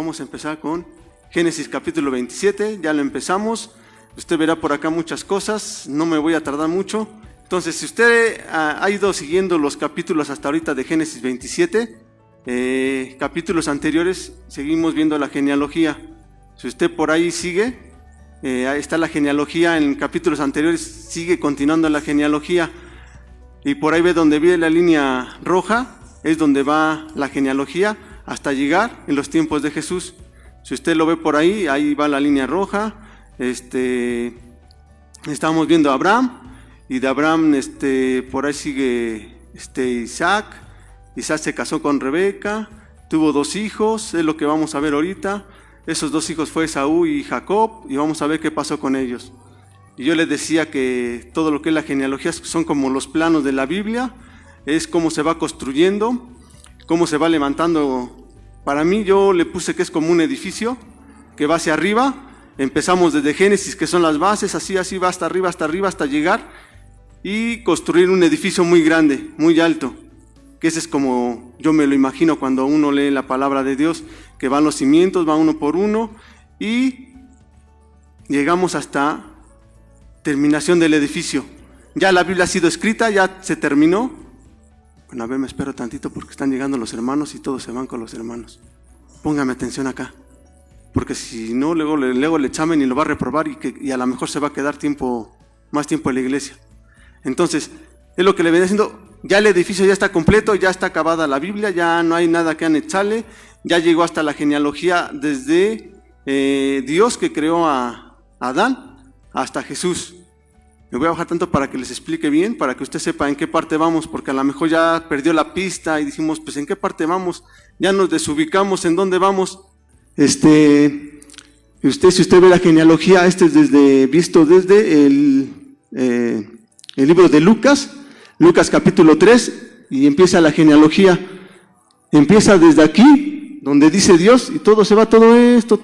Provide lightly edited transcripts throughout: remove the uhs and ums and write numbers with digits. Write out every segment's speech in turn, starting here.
Vamos a empezar con Génesis capítulo 27, ya lo empezamos. Usted verá por acá muchas cosas, no me voy a tardar mucho. Entonces, si usted ha ido siguiendo los capítulos hasta ahorita de Génesis 27, capítulos anteriores, seguimos viendo la genealogía. Si usted por ahí sigue, ahí está la genealogía, en capítulos anteriores sigue continuando la genealogía. Y por ahí ve donde ve la línea roja, es donde va la genealogía hasta llegar en los tiempos de Jesús. Si usted lo ve por ahí, ahí va la línea roja. Estamos viendo a Abraham, y de Abraham por ahí sigue Isaac. Isaac se casó con Rebeca, tuvo 2 hijos, es lo que vamos a ver ahorita. Esos 2 hijos fue Esaú y Jacob, y vamos a ver qué pasó con ellos. Y yo les decía que todo lo que es la genealogía son como los planos de la Biblia, es cómo se va construyendo, cómo se va levantando. Para mí, yo le puse que es como un edificio que va hacia arriba. Empezamos desde Génesis, que son las bases, así va hasta arriba, hasta llegar y construir un edificio muy grande, muy alto. Que ese es como yo me lo imagino cuando uno lee la palabra de Dios, que van los cimientos, va uno por uno, y llegamos hasta terminación del edificio. Ya la Biblia ha sido escrita, ya se terminó. Bueno, a ver, me espero tantito porque están llegando los hermanos y todos se van con los hermanos. Póngame atención acá, porque si no, luego el examen y lo va a reprobar y a lo mejor se va a quedar más tiempo en la iglesia. Entonces, es lo que le venía diciendo, ya el edificio ya está completo, ya está acabada la Biblia, ya no hay nada que anexarle, ya llegó hasta la genealogía desde Dios que creó a Adán hasta Jesús. Me voy a bajar tanto para que les explique bien, para que usted sepa en qué parte vamos, porque a lo mejor ya perdió la pista y dijimos, pues ¿en qué parte vamos? Ya nos desubicamos, ¿en dónde vamos? Si usted ve la genealogía, es visto desde el libro de Lucas capítulo 3, y empieza la genealogía. Empieza desde aquí, donde dice Dios, y todo se va, todo esto,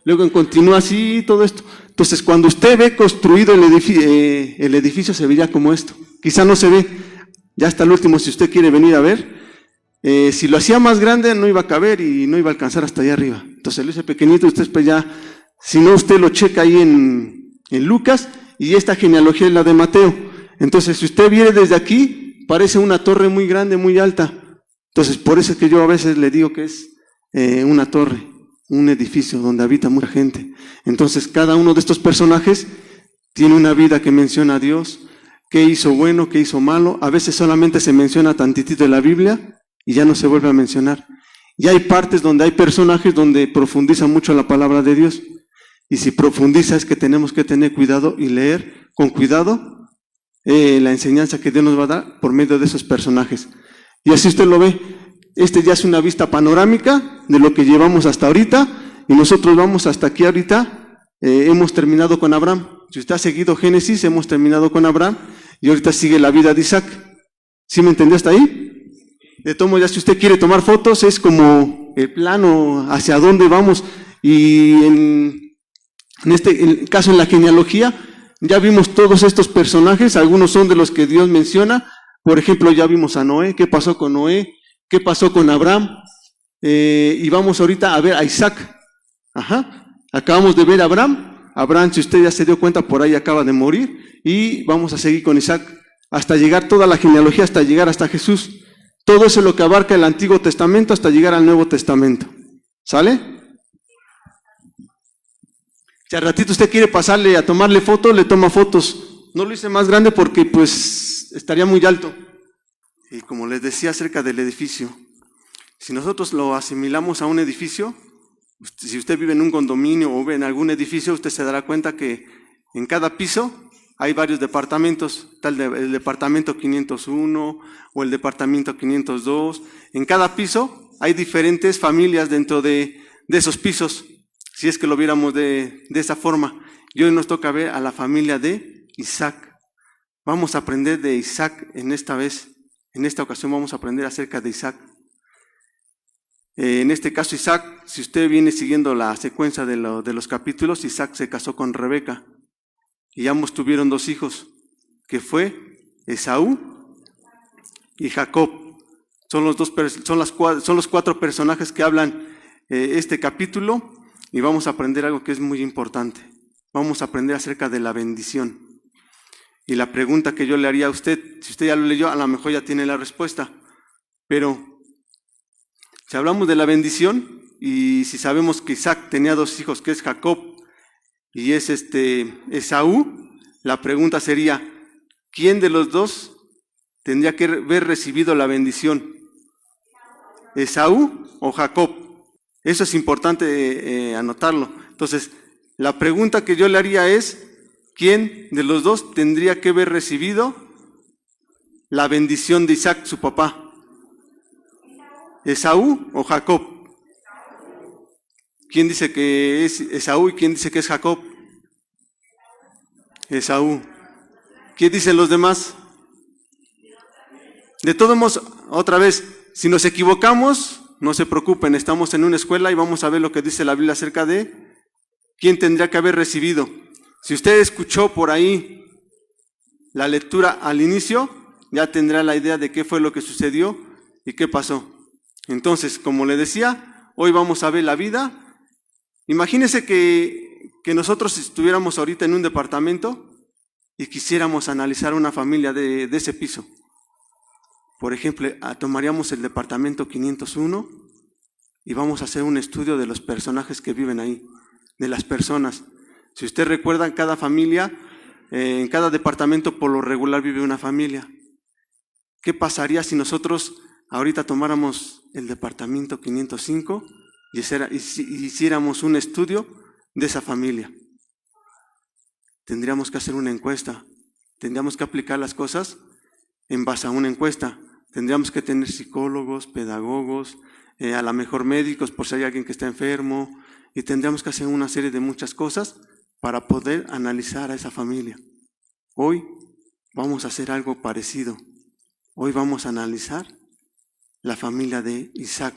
luego continúa así, todo esto. Entonces, cuando usted ve construido el edificio se vería como esto. Quizá no se ve, ya hasta el último, si usted quiere venir a ver. Si lo hacía más grande, no iba a caber y no iba a alcanzar hasta allá arriba. Entonces, lo hice pequeñito, usted pues ya, si no, usted lo checa ahí en Lucas, y esta genealogía es la de Mateo. Entonces, si usted viene desde aquí, parece una torre muy grande, muy alta. Entonces, por eso es que yo a veces le digo que es una torre, un edificio donde habita mucha gente. Entonces, cada uno de estos personajes tiene una vida que menciona a Dios, qué hizo bueno, qué hizo malo. A veces solamente se menciona tantitito de la Biblia y ya no se vuelve a mencionar. Y hay partes donde hay personajes donde profundiza mucho la palabra de Dios. Y si profundiza es que tenemos que tener cuidado y leer con cuidado la enseñanza que Dios nos va a dar por medio de esos personajes. Y así usted lo ve. Ya es una vista panorámica de lo que llevamos hasta ahorita, y nosotros vamos hasta aquí ahorita. Hemos terminado con Abraham. Si usted ha seguido Génesis, hemos terminado con Abraham, y ahorita sigue la vida de Isaac. ¿Sí me entendió hasta ahí? De tomo, ya si usted quiere tomar fotos, es como el plano hacia dónde vamos. Y en el caso en la genealogía, ya vimos todos estos personajes, algunos son de los que Dios menciona. Por ejemplo, ya vimos a Noé, qué pasó con Noé, qué pasó con Abraham, y vamos ahorita a ver a Isaac. Acabamos de ver a Abraham. Abraham, si usted ya se dio cuenta, por ahí acaba de morir, y vamos a seguir con Isaac, hasta llegar toda la genealogía, hasta llegar hasta Jesús. Todo eso es lo que abarca el Antiguo Testamento hasta llegar al Nuevo Testamento. ¿Sale? Si al ratito usted quiere pasarle a tomarle fotos, le toma fotos. No lo hice más grande porque pues estaría muy alto. Y como les decía acerca del edificio, si nosotros lo asimilamos a un edificio, si usted vive en un condominio o vive en algún edificio, usted se dará cuenta que en cada piso hay varios departamentos, tal el departamento 501 o el departamento 502. En cada piso hay diferentes familias dentro de esos pisos, si es que lo viéramos de esa forma. Y hoy nos toca ver a la familia de Isaac. Vamos a aprender de Isaac en esta ocasión vamos a aprender acerca de Isaac. En este caso Isaac, si usted viene siguiendo la secuencia de los capítulos, Isaac se casó con Rebeca y ambos tuvieron 2 hijos, que fue Esaú y Jacob. Son los 4 personajes que hablan este capítulo y vamos a aprender algo que es muy importante. Vamos a aprender acerca de la bendición. Y la pregunta que yo le haría a usted, si usted ya lo leyó, a lo mejor ya tiene la respuesta. Pero si hablamos de la bendición y si sabemos que Isaac tenía dos hijos, que es Jacob y es Esaú, la pregunta sería, ¿quién de los dos tendría que haber recibido la bendición? ¿Esaú o Jacob? Eso es importante anotarlo. Entonces, la pregunta que yo le haría es, ¿quién de los dos tendría que haber recibido la bendición de Isaac, su papá? ¿Esaú o Jacob? ¿Quién dice que es Esaú y quién dice que es Jacob? Esaú. ¿Qué dicen los demás? De todos modos, otra vez, si nos equivocamos, no se preocupen, estamos en una escuela y vamos a ver lo que dice la Biblia acerca de quién tendría que haber recibido. Si usted escuchó por ahí la lectura al inicio, ya tendrá la idea de qué fue lo que sucedió y qué pasó. Entonces, como le decía, hoy vamos a ver la vida. Imagínese que nosotros estuviéramos ahorita en un departamento y quisiéramos analizar una familia de ese piso. Por ejemplo, tomaríamos el departamento 501 y vamos a hacer un estudio de los personajes que viven ahí, de las personas. Si usted recuerda, en cada familia, en cada departamento por lo regular vive una familia. ¿Qué pasaría si nosotros ahorita tomáramos el departamento 505 y hiciéramos un estudio de esa familia? Tendríamos que hacer una encuesta, tendríamos que aplicar las cosas en base a una encuesta. Tendríamos que tener psicólogos, pedagogos, a lo mejor médicos por si hay alguien que está enfermo, y tendríamos que hacer una serie de muchas cosas para poder analizar a esa familia. Hoy vamos a hacer algo parecido. Hoy vamos a analizar la familia de Isaac.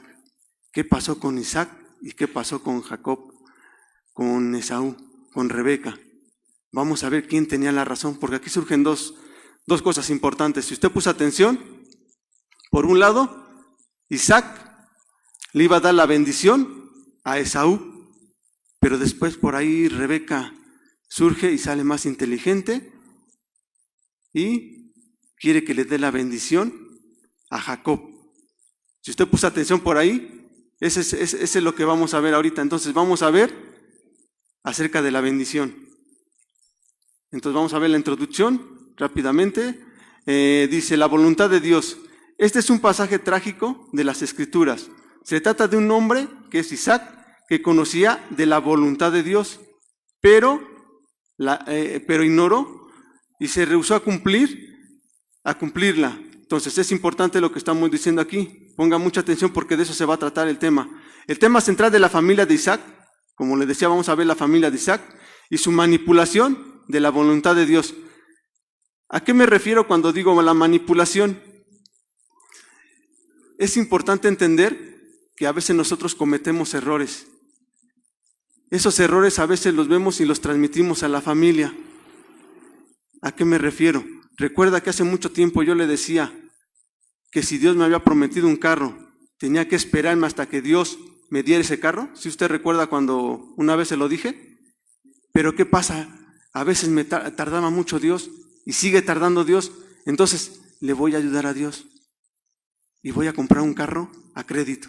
¿Qué pasó con Isaac y qué pasó con Jacob, con Esaú, con Rebeca? Vamos a ver quién tenía la razón, porque aquí surgen dos cosas importantes. Si usted puso atención, por un lado, Isaac le iba a dar la bendición a Esaú, pero después por ahí Rebeca surge y sale más inteligente y quiere que le dé la bendición a Jacob. Si usted puso atención por ahí, ese es lo que vamos a ver ahorita. Entonces vamos a ver acerca de la bendición. Entonces vamos a ver la introducción rápidamente. Dice, la voluntad de Dios. Este es un pasaje trágico de las Escrituras. Se trata de un hombre, que es Isaac, que conocía de la voluntad de Dios, pero ignoró y se rehusó a cumplirla. Entonces es importante lo que estamos diciendo aquí. Ponga mucha atención porque de eso se va a tratar el tema. El tema central de la familia de Isaac, como les decía, vamos a ver la familia de Isaac y su manipulación de la voluntad de Dios. ¿A qué me refiero cuando digo la manipulación? Es importante entender que a veces nosotros cometemos errores. Esos errores a veces los vemos y los transmitimos a la familia. ¿A qué me refiero? Recuerda que hace mucho tiempo yo le decía que si Dios me había prometido un carro, tenía que esperarme hasta que Dios me diera ese carro. ¿Sí usted recuerda cuando una vez se lo dije? Pero ¿qué pasa? A veces me tardaba mucho Dios y sigue tardando Dios. Entonces le voy a ayudar a Dios y voy a comprar un carro a crédito.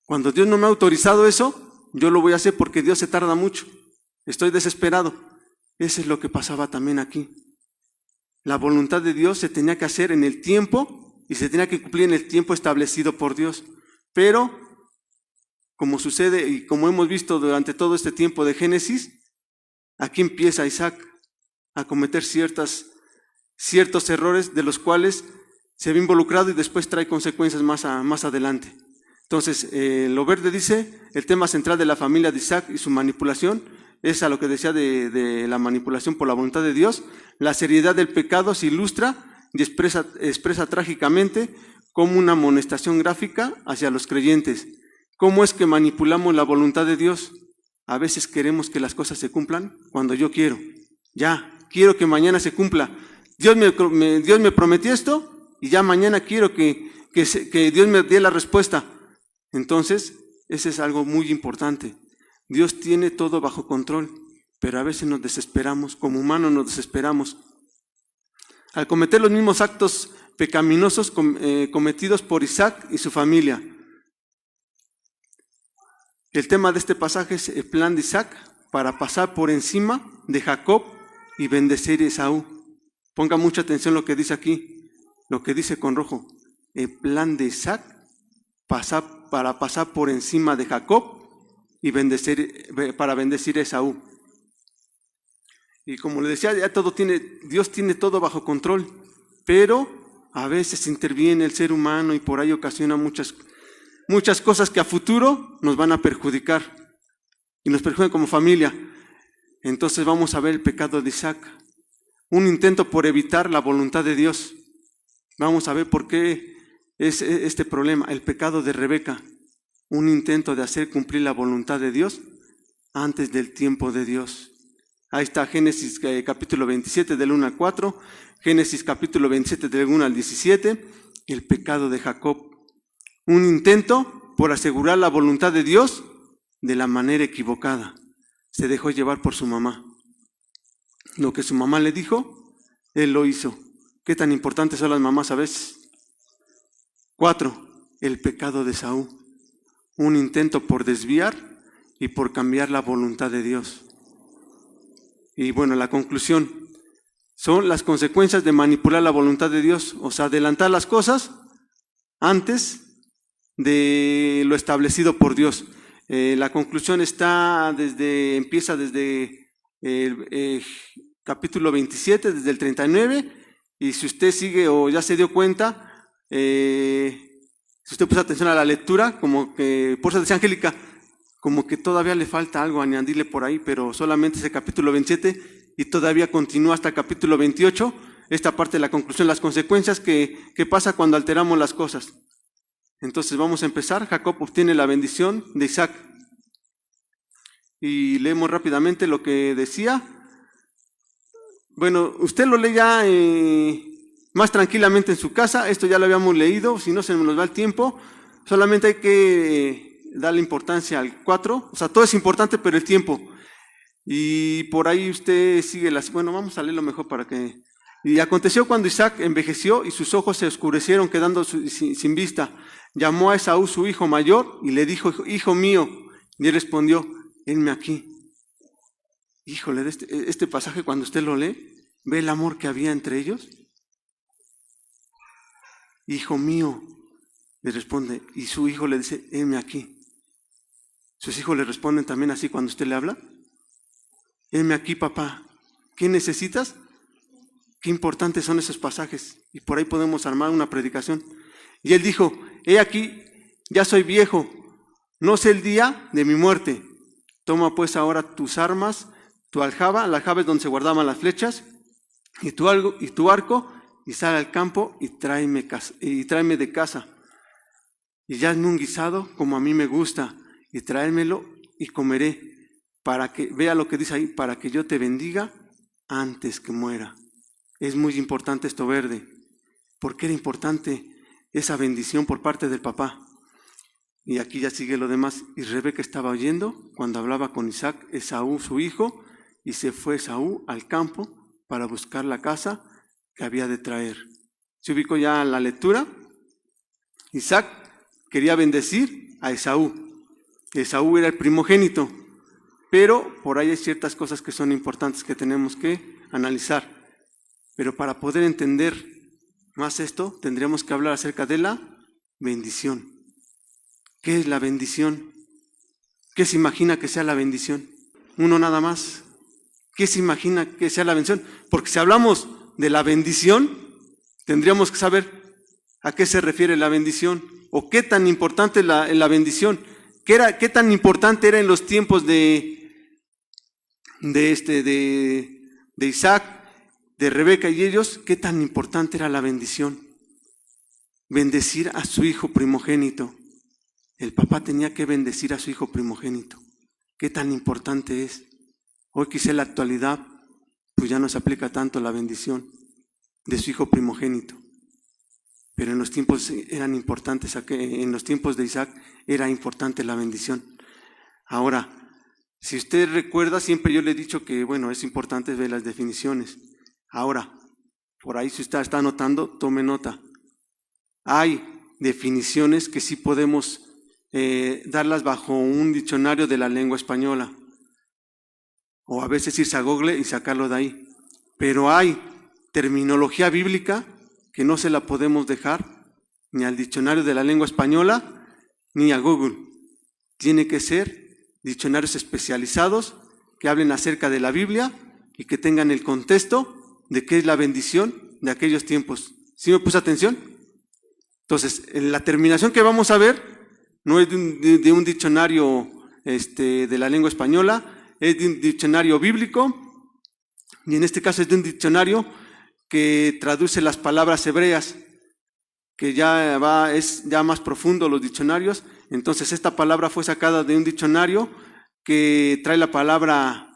Cuando Dios no me ha autorizado eso, yo lo voy a hacer porque Dios se tarda mucho. Estoy desesperado. Eso es lo que pasaba también aquí. La voluntad de Dios se tenía que hacer en el tiempo y se tenía que cumplir en el tiempo establecido por Dios. Pero, como sucede y como hemos visto durante todo este tiempo de Génesis, aquí empieza Isaac a cometer ciertos errores de los cuales se ve involucrado y después trae consecuencias más adelante. Entonces, lo verde dice, el tema central de la familia de Isaac y su manipulación es a lo que decía de la manipulación por la voluntad de Dios. La seriedad del pecado se ilustra y expresa trágicamente como una amonestación gráfica hacia los creyentes. ¿Cómo es que manipulamos la voluntad de Dios? A veces queremos que las cosas se cumplan cuando yo quiero. Ya, quiero que mañana se cumpla. Dios me prometió esto y ya mañana quiero que Dios me dé la respuesta. Entonces, ese es algo muy importante. Dios tiene todo bajo control, pero a veces nos desesperamos, como humanos nos desesperamos. Al cometer los mismos actos pecaminosos cometidos por Isaac y su familia. El tema de este pasaje es el plan de Isaac para pasar por encima de Jacob y bendecir a Esaú. Ponga mucha atención lo que dice aquí, lo que dice con rojo. El plan de Isaac para pasar por encima de Jacob y para bendecir a Esaú. Y como le decía, Dios tiene todo bajo control, pero a veces interviene el ser humano y por ahí ocasiona muchas cosas que a futuro nos van a perjudicar y nos perjudican como familia. Entonces vamos a ver el pecado de Isaac, un intento por evitar la voluntad de Dios. Vamos a ver por qué es este problema, el pecado de Rebeca, un intento de hacer cumplir la voluntad de Dios antes del tiempo de Dios. Ahí está Génesis capítulo 27 del 1 al 4, Génesis capítulo 27 del 1 al 17, el pecado de Jacob. Un intento por asegurar la voluntad de Dios de la manera equivocada. Se dejó llevar por su mamá. Lo que su mamá le dijo, él lo hizo. ¿Qué tan importantes son las mamás a veces? 4. El pecado de Esaú. Un intento por desviar y por cambiar la voluntad de Dios. Y bueno, la conclusión son las consecuencias de manipular la voluntad de Dios, o sea, adelantar las cosas antes de lo establecido por Dios. La conclusión empieza desde el capítulo 27, desde el 39, y si usted sigue o ya se dio cuenta, si usted puso atención a la lectura, como que, por eso decía Angélica, como que todavía le falta algo añadirle por ahí, pero solamente ese capítulo 27 y todavía continúa hasta el capítulo 28, esta parte de la conclusión, las consecuencias que pasa cuando alteramos las cosas. Entonces vamos a empezar. Jacob obtiene la bendición de Isaac. Y leemos rápidamente lo que decía. Bueno, usted lo lee ya más tranquilamente en su casa. Esto ya lo habíamos leído, si no se nos va el tiempo. Solamente hay que darle importancia al 4. O sea, todo es importante, pero el tiempo. Y por ahí usted sigue bueno, vamos a leerlo mejor para que... Y aconteció cuando Isaac envejeció y sus ojos se oscurecieron, quedando sin vista. Llamó a Esaú su hijo mayor y le dijo, hijo mío. Y él respondió, henme aquí. Híjole, este pasaje cuando usted lo lee, ¿ve el amor que había entre ellos? Hijo mío, le responde. Y su hijo le dice, henme aquí. ¿Sus hijos le responden también así cuando usted le habla? Henme aquí, papá. ¿Qué necesitas? Qué importantes son esos pasajes. Y por ahí podemos armar una predicación. Y él dijo, he aquí, ya soy viejo, no sé el día de mi muerte. Toma pues ahora tus armas, tu aljaba, la aljaba es donde se guardaban las flechas, y tu arco, y sal al campo y tráeme de casa. Y hazme un guisado como a mí me gusta, y tráemelo y comeré, para que, vea lo que dice ahí, para que yo te bendiga antes que muera. Es muy importante esto verde. ¿Por qué era importante esa bendición por parte del papá? Y aquí ya sigue lo demás. Y Rebeca estaba oyendo cuando hablaba con Isaac, Esaú su hijo, y se fue Esaú al campo para buscar la casa que había de traer. ¿Se ubicó ya la lectura? Isaac quería bendecir a Esaú. Esaú era el primogénito, pero por ahí hay ciertas cosas que son importantes que tenemos que analizar. Pero para poder entender más esto, tendríamos que hablar acerca de la bendición. ¿Qué es la bendición? ¿Qué se imagina que sea la bendición? Uno nada más. ¿Qué se imagina que sea la bendición? Porque si hablamos de la bendición, tendríamos que saber a qué se refiere la bendición o qué tan importante es la bendición. ¿Qué tan importante era en los tiempos de Isaac, de Rebeca y ellos? ¿Qué tan importante era la bendición? Bendecir a su hijo primogénito. El papá tenía que bendecir a su hijo primogénito. ¿Qué tan importante es? Hoy quizá en la actualidad, pues ya no se aplica tanto la bendición de su hijo primogénito. Pero en los tiempos eran importantes, en los tiempos de Isaac era importante la bendición. Ahora, si usted recuerda, siempre yo le he dicho que, bueno, es importante ver las definiciones. Ahora, por ahí si usted está anotando, tome nota. Hay definiciones que sí podemos darlas bajo un diccionario de la lengua española. O a veces irse a Google y sacarlo de ahí. Pero hay terminología bíblica que no se la podemos dejar ni al diccionario de la lengua española ni a Google. Tiene que ser diccionarios especializados que hablen acerca de la Biblia y que tengan el contexto de qué es la bendición de aquellos tiempos. ¿Sí me puso atención? Entonces, en la terminación que vamos a ver no es de un diccionario de la lengua española, es de un diccionario bíblico, y en este caso es de un diccionario que traduce las palabras hebreas, que es ya más profundo los diccionarios. Entonces esta palabra fue sacada de un diccionario que trae la palabra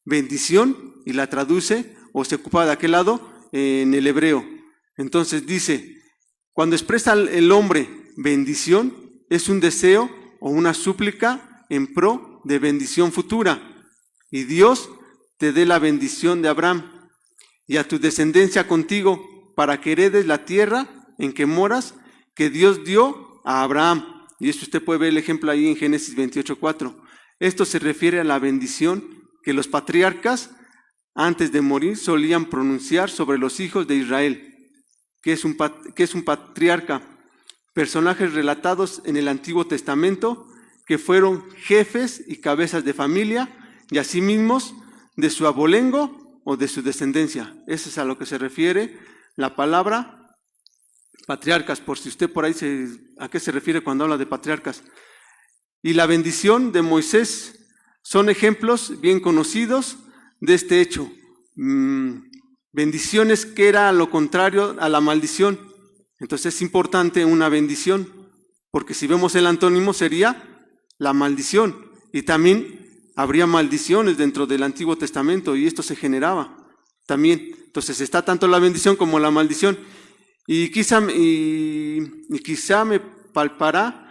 bendición y la traduce o se ocupa de aquel lado en el hebreo. Entonces dice, cuando expresa el hombre bendición, es un deseo o una súplica en pro de bendición futura. Y Dios te dé la bendición de Abraham y a tu descendencia contigo para que heredes la tierra en que moras, que Dios dio a Abraham. Y esto usted puede ver el ejemplo ahí en Génesis 28:4. Esto se refiere a la bendición que los patriarcas antes de morir solían pronunciar sobre los hijos de Israel. ¿Qué es un patriarca? Personajes relatados en el Antiguo Testamento que fueron jefes y cabezas de familia y asimismo de su abolengo o de su descendencia. Eso es a lo que se refiere la palabra patriarcas, por si usted por ahí ¿a qué se refiere cuando habla de patriarcas? Y la bendición de Moisés son ejemplos bien conocidos de este hecho. Bendiciones que era lo contrario a la maldición. Entonces es importante una bendición, porque si vemos el antónimo sería la maldición. Y también habría maldiciones dentro del Antiguo Testamento y esto se generaba también. Entonces está tanto la bendición como la maldición. Y quizá me palpará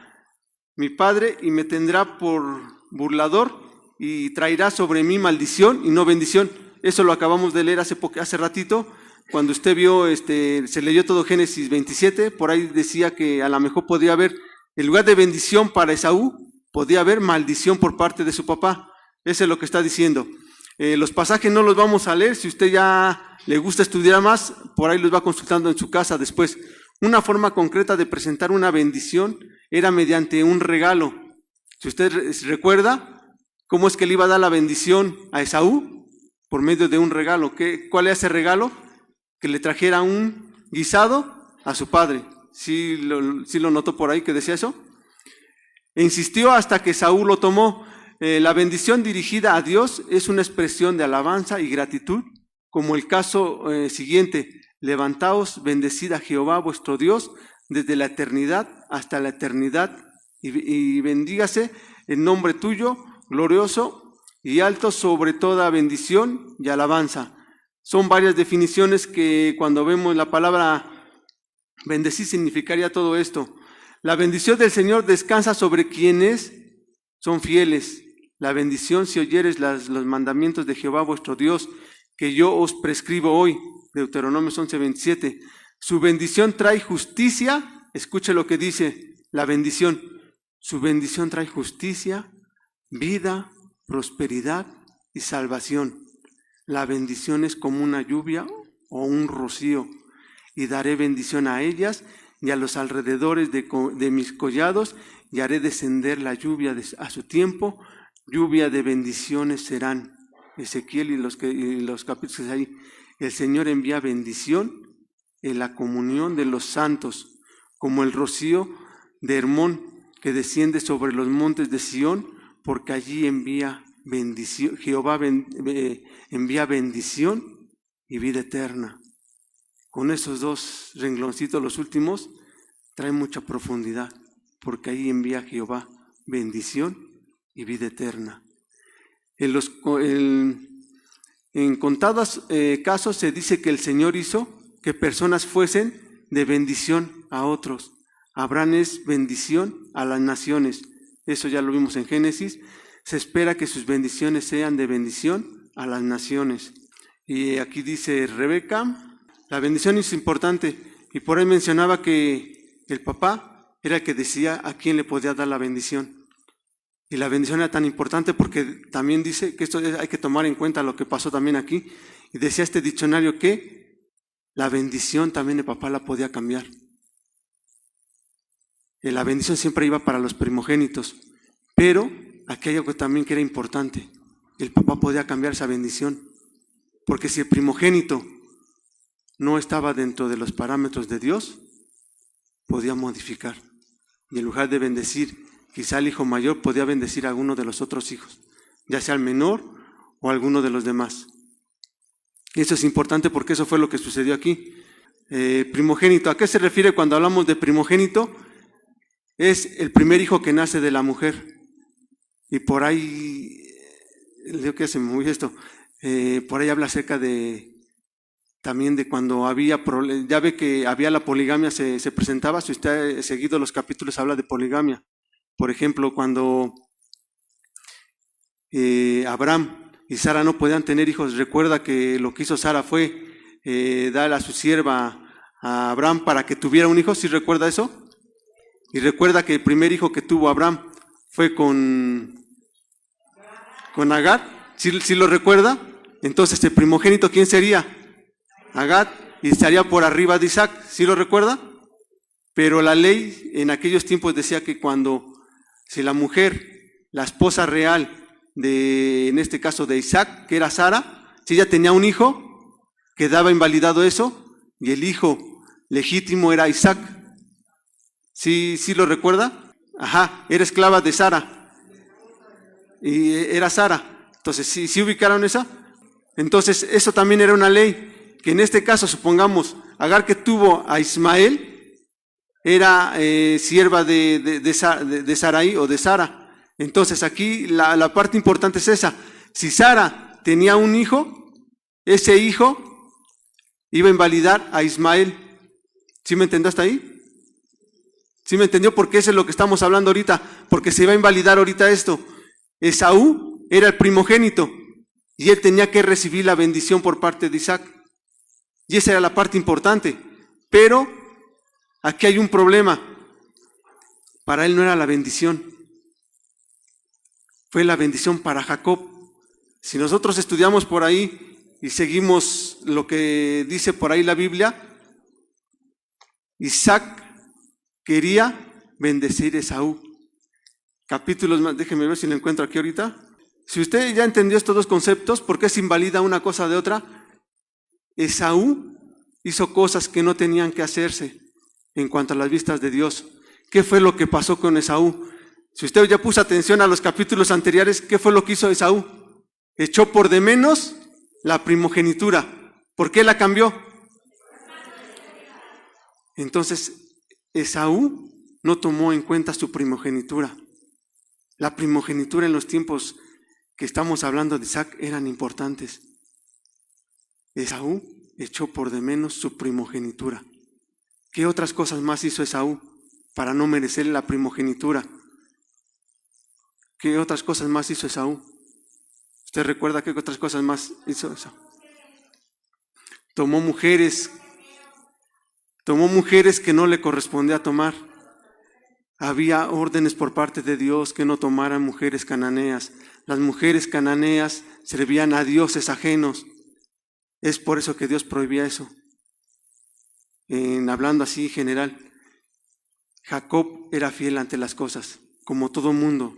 mi padre y me tendrá por burlador y traerá sobre mí maldición y no bendición. Eso lo acabamos de leer hace ratito, cuando usted vio, se leyó todo Génesis 27, por ahí decía que a lo mejor podía haber, en lugar de bendición para Esaú, podía haber maldición por parte de su papá. Eso es lo que está diciendo. Los pasajes no los vamos a leer, si usted ya le gusta estudiar más, por ahí los va consultando en su casa después. Una forma concreta de presentar una bendición era mediante un regalo. Si usted recuerda, ¿cómo es que le iba a dar la bendición a Esaú? Por medio de un regalo. ¿Cuál es ese regalo? Que le trajera un guisado a su padre. ¿Sí lo notó por ahí que decía eso? E insistió hasta que Esaú lo tomó. La bendición dirigida a Dios es una expresión de alabanza y gratitud, como el caso siguiente: levantaos, bendecid a Jehová vuestro Dios desde la eternidad hasta la eternidad, y bendígase el nombre tuyo, glorioso y alto sobre toda bendición y alabanza. Son varias definiciones que cuando vemos la palabra bendecir significaría todo esto. La bendición del Señor descansa sobre quienes son fieles. La bendición si oyeres los mandamientos de Jehová vuestro Dios, que yo os prescribo hoy. Deuteronomio 11:27. Su bendición trae justicia. Escuche lo que dice la bendición. Su bendición trae justicia, vida, prosperidad y salvación. La bendición es como una lluvia o un rocío, y daré bendición a ellas y a los alrededores de mis collados, y haré descender la lluvia a su tiempo. Lluvia de bendiciones serán. Ezequiel y los capítulos ahí. El Señor envía bendición en la comunión de los santos, como el rocío de Hermón que desciende sobre los montes de Sión, porque allí envía bendición. Jehová envía bendición y vida eterna. Con esos dos rengloncitos, los últimos, trae mucha profundidad, porque ahí envía Jehová bendición y vida eterna. En contados casos se dice que el Señor hizo que personas fuesen de bendición a otros. Abraham es bendición a las naciones. Eso ya lo vimos en Génesis. Se espera que sus bendiciones sean de bendición a las naciones. Y aquí dice Rebeca, la bendición es importante. Y por ahí mencionaba que el papá era el que decía a quién le podía dar la bendición. Y la bendición era tan importante porque también dice que esto hay que tomar en cuenta lo que pasó también aquí. Y decía este diccionario que la bendición también el papá la podía cambiar. Y la bendición siempre iba para los primogénitos. Pero aquí hay algo también que era importante. El papá podía cambiar esa bendición. Porque si el primogénito no estaba dentro de los parámetros de Dios, podía modificar. Y en lugar de bendecir quizá el hijo mayor, podía bendecir a alguno de los otros hijos, ya sea el menor o alguno de los demás. Y eso es importante porque eso fue lo que sucedió aquí. Primogénito, ¿a qué se refiere cuando hablamos de primogénito? Es el primer hijo que nace de la mujer. Y por ahí, leo que se me movió esto, por ahí habla acerca también de cuando había problemas. Ya ve que había la poligamia, se presentaba. Si usted ha seguido los capítulos, habla de poligamia. Por ejemplo, cuando Abraham y Sara no podían tener hijos, recuerda que lo que hizo Sara fue dar a su sierva a Abraham para que tuviera un hijo. ¿Sí recuerda eso? Y recuerda que el primer hijo que tuvo Abraham fue con Agar. ¿Sí lo recuerda? Entonces, el primogénito, ¿quién sería? Agar, y estaría por arriba de Isaac. ¿Sí lo recuerda? Pero la ley en aquellos tiempos decía que si la mujer, la esposa real en este caso de Isaac, que era Sara, si ella tenía un hijo, quedaba invalidado eso, y el hijo legítimo era Isaac. ¿Sí lo recuerda? Ajá, era esclava de Sara. Y era Sara. Entonces, ¿sí ubicaron esa? Entonces, eso también era una ley, que en este caso, supongamos, Agar que tuvo a Ismael, era sierva de Sarai o de Sara. Entonces aquí la parte importante es esa. Si Sara tenía un hijo, ese hijo iba a invalidar a Ismael. ¿Sí me entendió hasta ahí? ¿Sí me entendió? Porque eso es lo que estamos hablando ahorita. Porque se iba a invalidar ahorita esto. Esaú era el primogénito y él tenía que recibir la bendición por parte de Isaac. Y esa era la parte importante. Pero aquí hay un problema. Para él no era la bendición. Fue la bendición para Jacob. Si nosotros estudiamos por ahí y seguimos lo que dice por ahí la Biblia, Isaac quería bendecir a Esaú. Capítulos más, déjenme ver si lo encuentro aquí ahorita. Si usted ya entendió estos dos conceptos, ¿por qué se invalida una cosa de otra? Esaú hizo cosas que no tenían que hacerse en cuanto a las vistas de Dios. ¿Qué fue lo que pasó con Esaú? Si usted ya puso atención a los capítulos anteriores, ¿qué fue lo que hizo Esaú? Echó por de menos la primogenitura. ¿Por qué la cambió? Entonces, Esaú no tomó en cuenta su primogenitura. La primogenitura en los tiempos que estamos hablando de Isaac eran importantes. Esaú echó por de menos su primogenitura. ¿Qué otras cosas más hizo Esaú para no merecer la primogenitura? ¿Qué otras cosas más hizo Esaú? ¿Usted recuerda qué otras cosas más hizo Esaú? Tomó mujeres que no le correspondía tomar. Había órdenes por parte de Dios que no tomaran mujeres cananeas. Las mujeres cananeas servían a dioses ajenos. Es por eso que Dios prohibía eso. Hablando así general, Jacob era fiel ante las cosas, como todo mundo.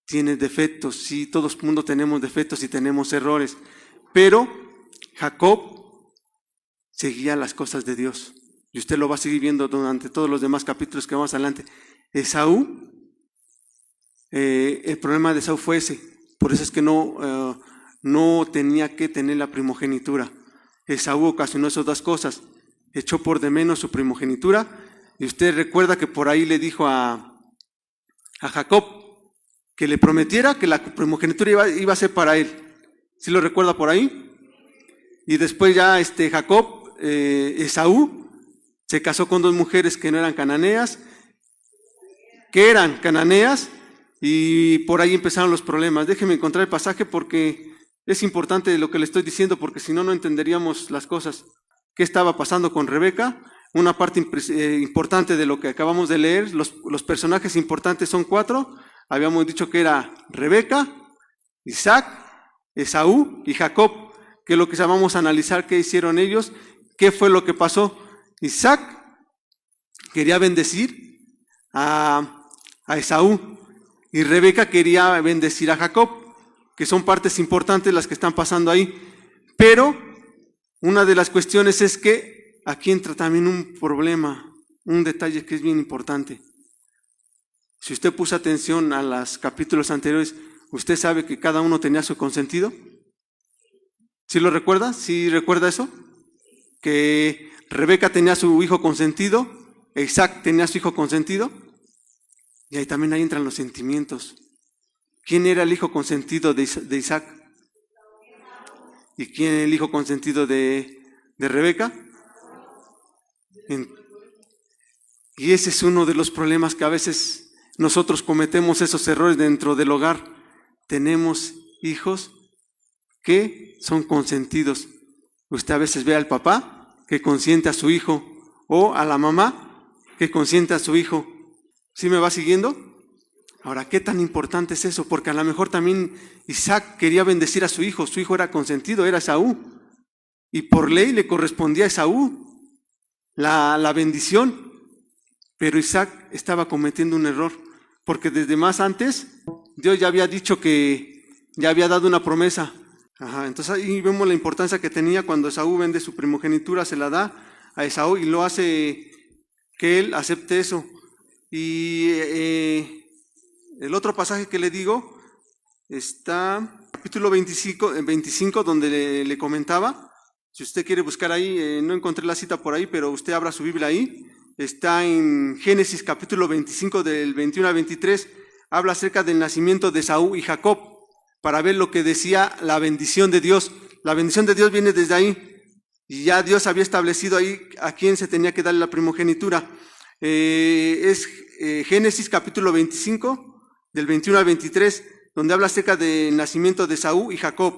Tiene defectos, sí, todo el mundo tenemos defectos y tenemos errores, pero Jacob seguía las cosas de Dios. Y usted lo va a seguir viendo durante todos los demás capítulos que vamos adelante. Esaú, el problema de Esaú fue ese. Por eso es que no tenía que tener la primogenitura. Esaú ocasionó esas dos cosas. Echó por de menos su primogenitura. Y usted recuerda que por ahí le dijo a Jacob que le prometiera que la primogenitura iba a ser para él. ¿Sí lo recuerda por ahí? Y después ya Esaú se casó con dos mujeres que no eran cananeas que eran cananeas, y por ahí empezaron los problemas. Déjenme encontrar el pasaje porque es importante lo que le estoy diciendo, porque si no, no entenderíamos las cosas. ¿Qué estaba pasando con Rebeca? Una parte importante de lo que acabamos de leer, los personajes importantes son 4. Habíamos dicho que era Rebeca, Isaac, Esaú y Jacob, que es lo que vamos a analizar qué hicieron ellos, qué fue lo que pasó. Isaac quería bendecir a Esaú y Rebeca quería bendecir a Jacob, que son partes importantes las que están pasando ahí. Pero una de las cuestiones es que aquí entra también un problema, un detalle que es bien importante. Si usted puso atención a los capítulos anteriores, ¿usted sabe que cada uno tenía su consentido? ¿Sí lo recuerda? ¿Sí recuerda eso? Que Rebeca tenía su hijo consentido, Isaac tenía su hijo consentido, y ahí también entran los sentimientos. ¿Quién era el hijo consentido de Isaac? ¿Y quién el hijo consentido de Rebeca? Y ese es uno de los problemas que a veces nosotros cometemos, esos errores dentro del hogar. Tenemos hijos que son consentidos. Usted a veces ve al papá que consiente a su hijo o a la mamá que consiente a su hijo. ¿Sí me va siguiendo? Ahora, ¿qué tan importante es eso? Porque a lo mejor también Isaac quería bendecir a su hijo era consentido, era Esaú, y por ley le correspondía a Esaú la bendición, pero Isaac estaba cometiendo un error, porque desde más antes Dios ya había dicho que ya había dado una promesa. Entonces ahí vemos la importancia que tenía cuando Esaú vende su primogenitura, se la da a Esaú y lo hace que él acepte eso. Y el otro pasaje que le digo está capítulo 25 donde le comentaba. Si usted quiere buscar ahí, no encontré la cita por ahí, pero usted abra su Biblia ahí. Está en Génesis capítulo 25 del 21 al 23. Habla acerca del nacimiento de Esaú y Jacob para ver lo que decía la bendición de Dios. La bendición de Dios viene desde ahí. Y ya Dios había establecido ahí a quién se tenía que darle la primogenitura. Es Génesis capítulo 25, del 21 al 23, donde habla acerca del nacimiento de Esaú y Jacob.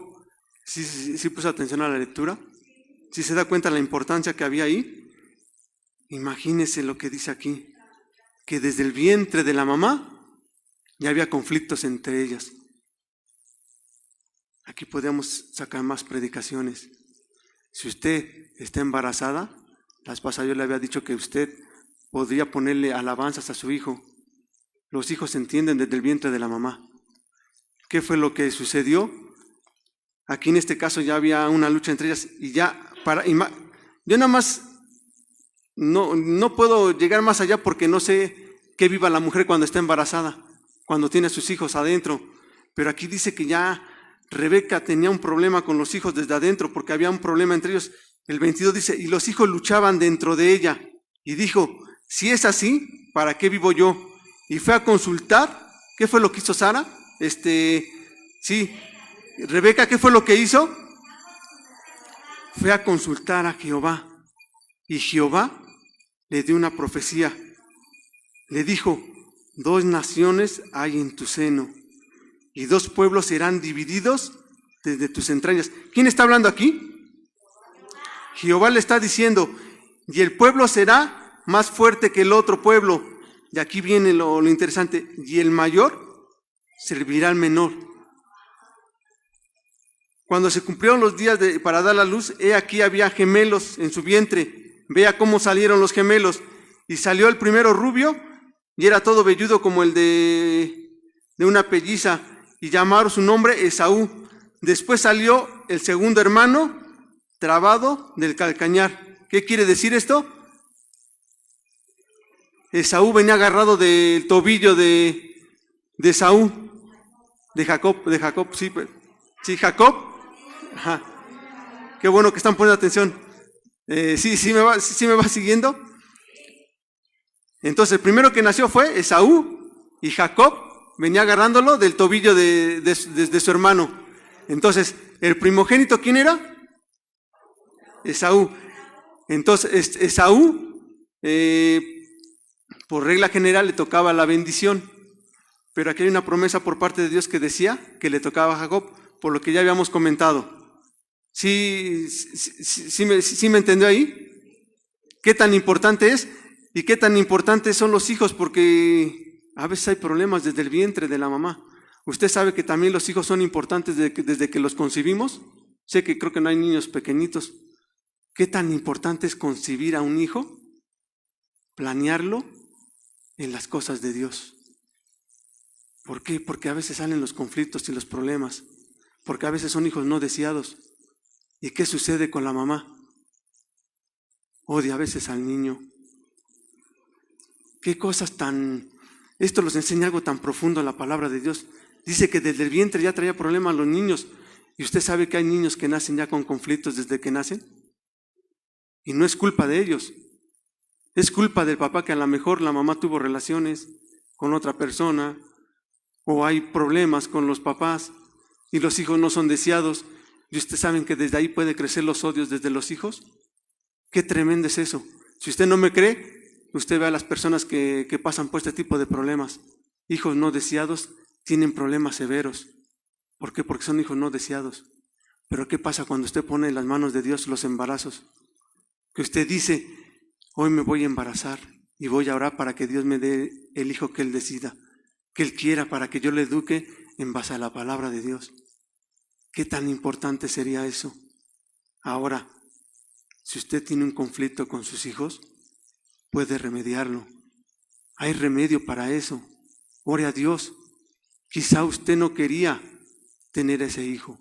¿Sí puso atención a la lectura? ¿Sí se da cuenta de la importancia que había ahí? Imagínese lo que dice aquí, que desde el vientre de la mamá ya había conflictos entre ellas. Aquí podemos sacar más predicaciones. Si usted está embarazada, la vez pasada yo le había dicho que usted podría ponerle alabanzas a su hijo. Los hijos se entienden desde el vientre de la mamá. ¿Qué fue lo que sucedió? Aquí en este caso ya había una lucha entre ellas y ya yo nada más no puedo llegar más allá porque no sé qué viva la mujer cuando está embarazada, cuando tiene a sus hijos adentro. Pero aquí dice que ya Rebeca tenía un problema con los hijos desde adentro porque había un problema entre ellos. El 22 dice, y los hijos luchaban dentro de ella. Y dijo, si es así, ¿para qué vivo yo? Y fue a consultar. ¿Qué fue lo que hizo Sara? Rebeca, ¿qué fue lo que hizo? Fue a consultar a Jehová. Y Jehová le dio una profecía. Le dijo, 2 naciones hay en tu seno, y 2 pueblos serán divididos desde tus entrañas. ¿Quién está hablando aquí? Jehová le está diciendo, y el pueblo será más fuerte que el otro pueblo. Y aquí viene lo interesante, y el mayor servirá al menor. Cuando se cumplieron los días para dar la luz, he aquí había gemelos en su vientre. Vea cómo salieron los gemelos. Y salió el primero rubio, y era todo velludo como el de una pelliza, y llamaron su nombre Esaú. Después salió el segundo hermano, trabado del calcañar. ¿Qué quiere decir esto? Esaú venía agarrado del tobillo de Esaú, de Jacob, sí, Jacob. Ajá. Qué bueno que están poniendo atención. Sí me va siguiendo. Entonces, el primero que nació fue Esaú, y Jacob venía agarrándolo del tobillo de su hermano. Entonces, ¿el primogénito quién era? Esaú. Entonces, Esaú Por regla general le tocaba la bendición, pero aquí hay una promesa por parte de Dios que decía que le tocaba a Jacob, por lo que ya habíamos comentado. ¿Sí me entendió ahí? ¿Qué tan importante es? ¿Y qué tan importantes son los hijos? Porque a veces hay problemas desde el vientre de la mamá. ¿Usted sabe que también los hijos son importantes desde que los concebimos? Sé que creo que no hay niños pequeñitos. ¿Qué tan importante es concebir a un hijo? Planearlo en las cosas de Dios. ¿Por qué? Porque a veces salen los conflictos y los problemas. Porque a veces son hijos no deseados. ¿Y qué sucede con la mamá? Odia a veces al niño. ¿Qué cosas tan... Esto nos enseña algo tan profundo en la palabra de Dios. Dice que desde el vientre ya traía problemas los niños. ¿Y usted sabe que hay niños que nacen ya con conflictos desde que nacen? Y no es culpa de ellos. Es culpa del papá, que a lo mejor la mamá tuvo relaciones con otra persona, o hay problemas con los papás y los hijos no son deseados. ¿Y ustedes saben que desde ahí puede crecer los odios desde los hijos? Qué tremendo es eso. Si usted no me cree, usted ve a las personas que pasan por este tipo de problemas. Hijos no deseados tienen problemas severos. ¿Por qué? Porque son hijos no deseados. Pero ¿qué pasa cuando usted pone en las manos de Dios los embarazos? Que usted dice, hoy me voy a embarazar y voy a orar para que Dios me dé el hijo que Él decida, que Él quiera, para que yo le eduque en base a la palabra de Dios. ¿Qué tan importante sería eso? Ahora, si usted tiene un conflicto con sus hijos, puede remediarlo. Hay remedio para eso. Ore a Dios. Quizá usted no quería tener ese hijo.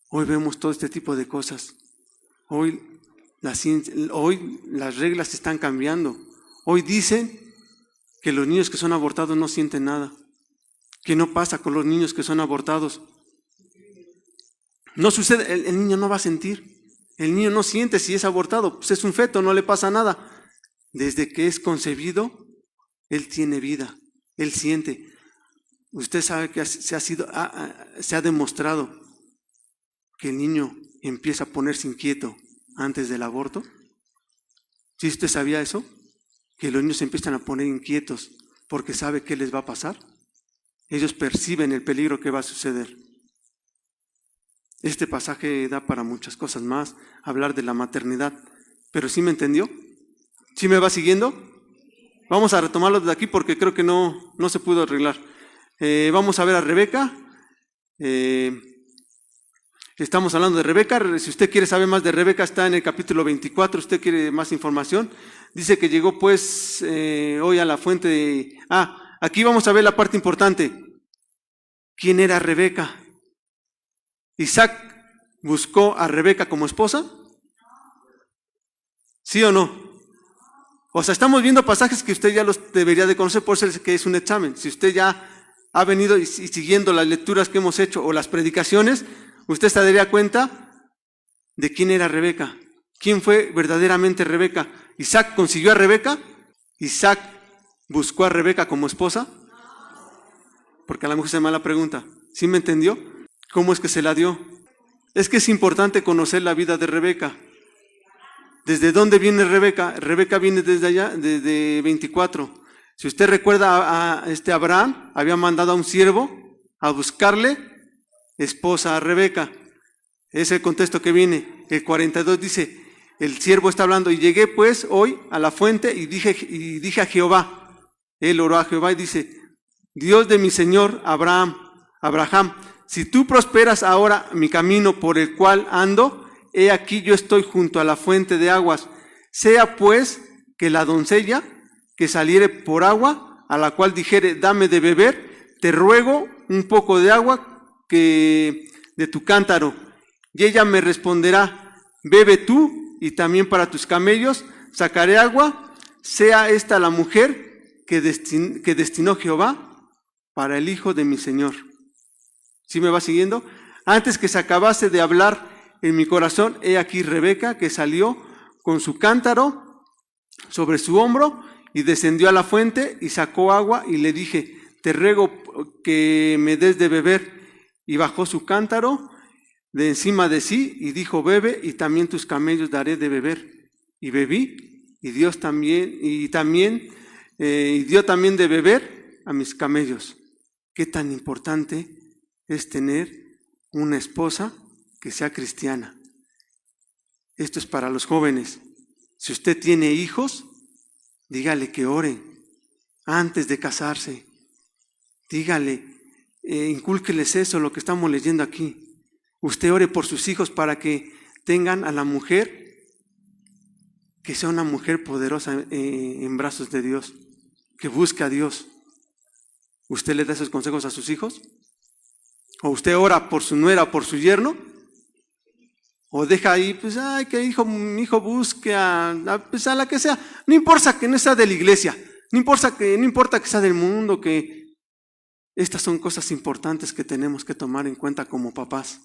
Hoy vemos todo este tipo de cosas. Hoy las reglas están cambiando. Hoy dicen que los niños que son abortados no sienten nada. ¿Qué no pasa con los niños que son abortados? No sucede, el niño no va a sentir. El niño no siente si es abortado, pues es un feto, no le pasa nada. Desde que es concebido, él tiene vida, él siente. Usted sabe que se ha demostrado que el niño empieza a ponerse inquieto antes del aborto. ¿Sí usted sabía eso? Que los niños se empiezan a poner inquietos porque sabe qué les va a pasar. Ellos perciben el peligro que va a suceder. Este pasaje da para muchas cosas más, hablar de la maternidad. ¿Pero sí me entendió? ¿Sí me va siguiendo? Vamos a retomarlo desde aquí porque creo que no se pudo arreglar. Vamos a ver a Rebeca. Estamos hablando de Rebeca. Si usted quiere saber más de Rebeca, está en el capítulo 24. ¿Usted quiere más información? Dice que llegó pues hoy a la fuente de... aquí vamos a ver la parte importante. ¿Quién era Rebeca? ¿Isaac buscó a Rebeca como esposa? ¿Sí o no? O sea, estamos viendo pasajes que usted ya los debería de conocer, por ser que es un examen. Si usted ya ha venido y siguiendo las lecturas que hemos hecho o las predicaciones, usted se daría cuenta de quién era Rebeca. ¿Quién fue verdaderamente Rebeca? ¿Isaac consiguió a Rebeca? ¿Isaac buscó a Rebeca como esposa? Porque a lo mejor se me da la pregunta. ¿Sí me entendió? ¿Cómo es que se la dio? Es que es importante conocer la vida de Rebeca. ¿Desde dónde viene Rebeca? Rebeca viene desde allá, desde 24. Si usted recuerda, Abraham había mandado a un siervo a buscarle esposa a Rebeca. Ese es el contexto que viene. El 42 dice, el siervo está hablando, y llegué pues hoy a la fuente y dije a Jehová. Él oró a Jehová y dice, Dios de mi señor Abraham, si tú prosperas ahora mi camino por el cual ando, he aquí yo estoy junto a la fuente de aguas. Sea pues que la doncella que saliere por agua, a la cual dijere, dame de beber, te ruego un poco de agua que de tu cántaro. Y ella me responderá, bebe tú y también para tus camellos sacaré agua. Sea esta la mujer que destinó Jehová para el hijo de mi señor. ¿Sí me va siguiendo? Antes que se acabase de hablar en mi corazón, he aquí Rebeca que salió con su cántaro sobre su hombro y descendió a la fuente y sacó agua y le dije, te ruego que me des de beber. Y bajó su cántaro de encima de sí y dijo, bebe y también tus camellos daré de beber. Y bebí y dio también de beber a mis camellos. Qué tan importante es tener una esposa que sea cristiana. Esto es para los jóvenes. Si usted tiene hijos, dígale que oren antes de casarse. Dígale, incúlqueles eso, lo que estamos leyendo aquí. Usted ore por sus hijos para que tengan a la mujer, que sea una mujer poderosa en brazos de Dios, que busque a Dios. ¿Usted le da esos consejos a sus hijos? ¿O usted ora por su nuera, por su yerno? ¿O deja ahí, pues, que mi hijo busque a la que sea? No importa que no sea de la iglesia, no importa que sea del mundo, que estas son cosas importantes que tenemos que tomar en cuenta como papás.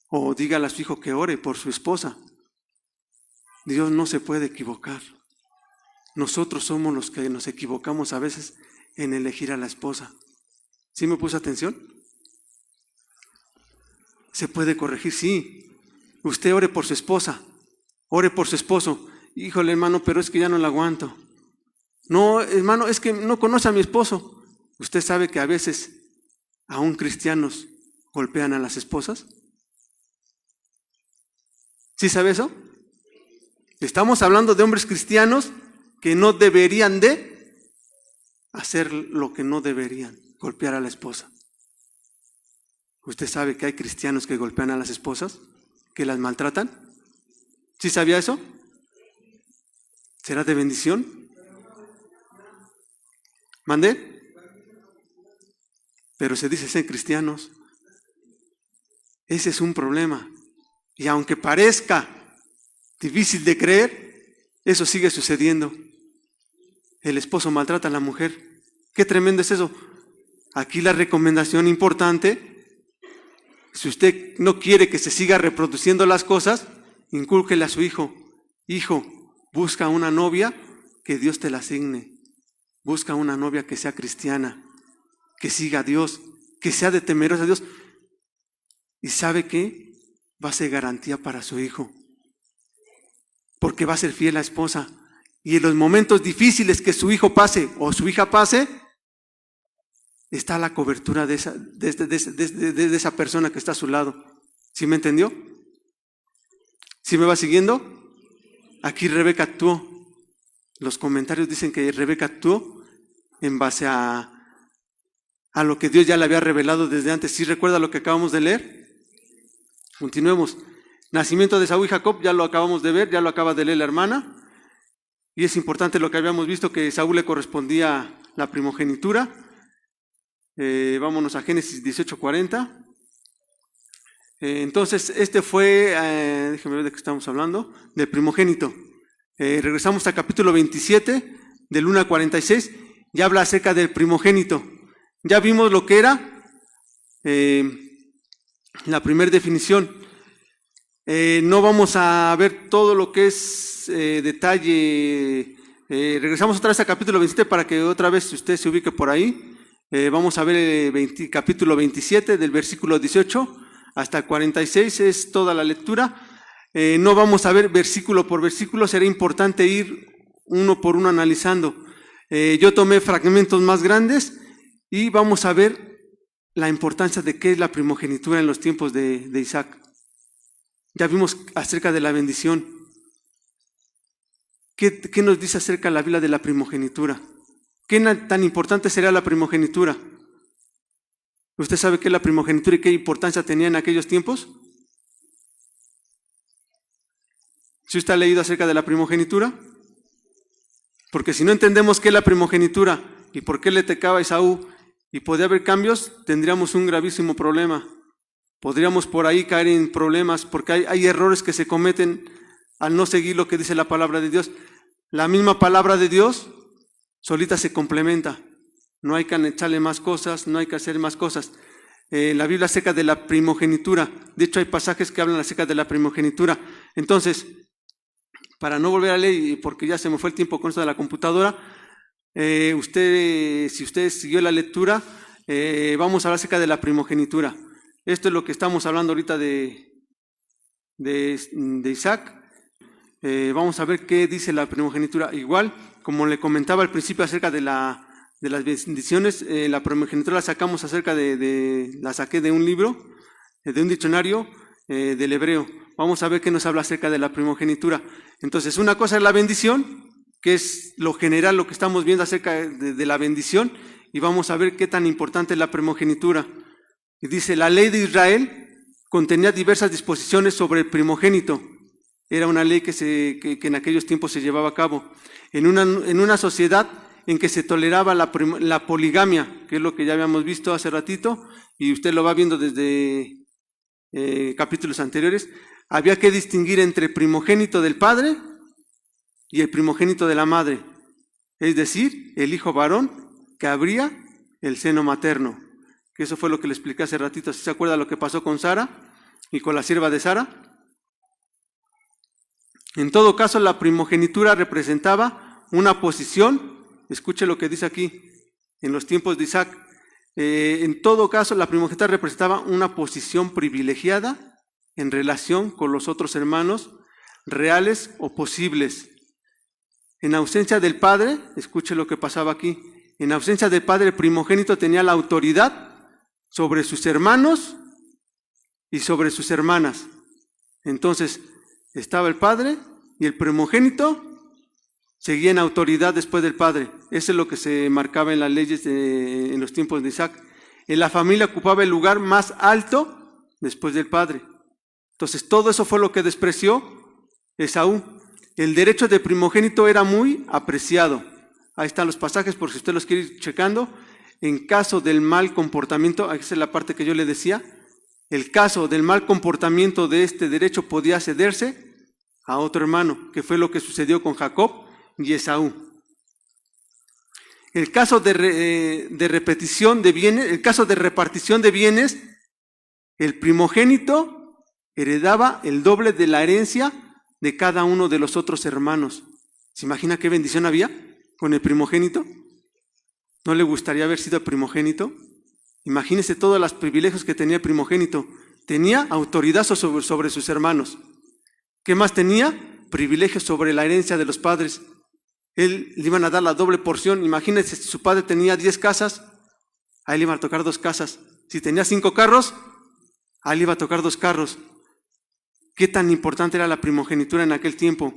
O dígale a su hijo que ore por su esposa. Dios no se puede equivocar. Nosotros somos los que nos equivocamos a veces en elegir a la esposa. ¿Sí me puso atención? ¿Se puede corregir? Sí. Usted ore por su esposa, ore por su esposo. Híjole, hermano, pero es que ya no la aguanto. No, hermano, es que no conoce a mi esposo. ¿Usted sabe que a veces aún cristianos golpean a las esposas? ¿Sí sabe eso? Estamos hablando de hombres cristianos que no deberían de hacer lo que no deberían, golpear a la esposa. ¿Usted sabe que hay cristianos que golpean a las esposas, que las maltratan? ¿Sí sabía eso? ¿Será de bendición? ¿Mandé? Pero se dice ser cristianos. Ese es un problema. Y aunque parezca difícil de creer, eso sigue sucediendo. El esposo maltrata a la mujer. Qué tremendo es eso. Aquí la recomendación importante: si usted no quiere que se siga reproduciendo las cosas, incúlquele a su hijo. Hijo, busca una novia que Dios te la asigne. Busca una novia que sea cristiana, que siga a Dios, que sea de temerosa a Dios. ¿Y sabe qué? Va a ser garantía para su hijo, porque va a ser fiel a la esposa. Y en los momentos difíciles que su hijo pase o su hija pase, está la cobertura de esa persona que está a su lado. ¿Sí me entendió? ¿Sí me va siguiendo? Aquí Rebeca actuó. Los comentarios dicen que Rebeca actuó en base a lo que Dios ya le había revelado desde antes. ¿Sí recuerda lo que acabamos de leer? Continuemos. Nacimiento de Esaú y Jacob, ya lo acabamos de ver, ya lo acaba de leer la hermana. Y es importante lo que habíamos visto, que a Esaú le correspondía la primogenitura. Vámonos a Génesis 18:40. Entonces, este fue, déjenme ver de qué estamos hablando, del primogénito. Regresamos al capítulo 27, del 1 al 46, ya habla acerca del primogénito. Ya vimos lo que era la primera definición. No vamos a ver todo lo que es detalle. Regresamos otra vez al capítulo 27 para que otra vez usted se ubique por ahí. Vamos a ver el capítulo 27 del versículo 18 hasta el 46, es toda la lectura. No vamos a ver versículo por versículo, será importante ir uno por uno analizando. Yo tomé fragmentos más grandes y vamos a ver la importancia de qué es la primogenitura en los tiempos de Isaac. Ya vimos acerca de la bendición. ¿Qué nos dice acerca de la Biblia de la primogenitura? ¿Qué tan importante sería la primogenitura? ¿Usted sabe qué es la primogenitura y qué importancia tenía en aquellos tiempos? ¿Sí usted ha leído acerca de la primogenitura? Porque si no entendemos qué es la primogenitura y por qué le tocaba a Esaú y podía haber cambios, tendríamos un gravísimo problema. Podríamos por ahí caer en problemas porque hay errores que se cometen al no seguir lo que dice la palabra de Dios. La misma palabra de Dios solita se complementa. No hay que echarle más cosas, no hay que hacer más cosas. La Biblia acerca de la primogenitura. De hecho, hay pasajes que hablan acerca de la primogenitura. Entonces, para no volver a leer, y porque ya se me fue el tiempo con esto de la computadora, si usted siguió la lectura, vamos a hablar acerca de la primogenitura. Esto es lo que estamos hablando ahorita de Isaac. Vamos a ver qué dice la primogenitura. Igual, como le comentaba al principio acerca de las bendiciones, la primogenitura la sacamos la saqué de un libro, de un diccionario del hebreo. Vamos a ver qué nos habla acerca de la primogenitura. Entonces, una cosa es la bendición, que es lo general, lo que estamos viendo acerca de la bendición, y vamos a ver qué tan importante es la primogenitura. Y dice, la ley de Israel contenía diversas disposiciones sobre el primogénito. Era una ley que en aquellos tiempos se llevaba a cabo. En una sociedad en que se toleraba la poligamia, que es lo que ya habíamos visto hace ratito, y usted lo va viendo desde capítulos anteriores, había que distinguir entre el primogénito del padre y el primogénito de la madre, es decir, el hijo varón que abría el seno materno, que eso fue lo que le expliqué hace ratito. ¿Se acuerda lo que pasó con Sara y con la sierva de Sara? En todo caso, la primogenitura representaba una posición, escuche lo que dice aquí, en los tiempos de Isaac. En todo caso, la primogenitura representaba una posición privilegiada en relación con los otros hermanos, reales o posibles. En ausencia del padre, escuche lo que pasaba aquí, en ausencia del padre, el primogénito tenía la autoridad sobre sus hermanos y sobre sus hermanas. Entonces, estaba el padre y el primogénito seguía en autoridad después del padre. Eso es lo que se marcaba en las leyes en los tiempos de Isaac. En la familia ocupaba el lugar más alto después del padre. Entonces, todo eso fue lo que despreció Esaú. El derecho de primogénito era muy apreciado. Ahí están los pasajes por si usted los quiere ir checando. En caso del mal comportamiento, esa es la parte que yo le decía, el caso del mal comportamiento de este derecho podía cederse a otro hermano, que fue lo que sucedió con Jacob y Esaú. El caso de repetición de bienes, el caso de repartición de bienes, el primogénito heredaba el doble de la herencia de cada uno de los otros hermanos. ¿Se imagina qué bendición había con el primogénito? ¿No le gustaría haber sido primogénito? Imagínese todos los privilegios que tenía el primogénito. Tenía autoridad sobre sus hermanos. ¿Qué más tenía? Privilegios sobre la herencia de los padres. Él le iban a dar la doble porción. Imagínese, si su padre tenía 10 casas, a él le iban a tocar 2 casas. Si tenía 5 carros, a él le iba a tocar 2 carros. ¿Qué tan importante era la primogenitura en aquel tiempo?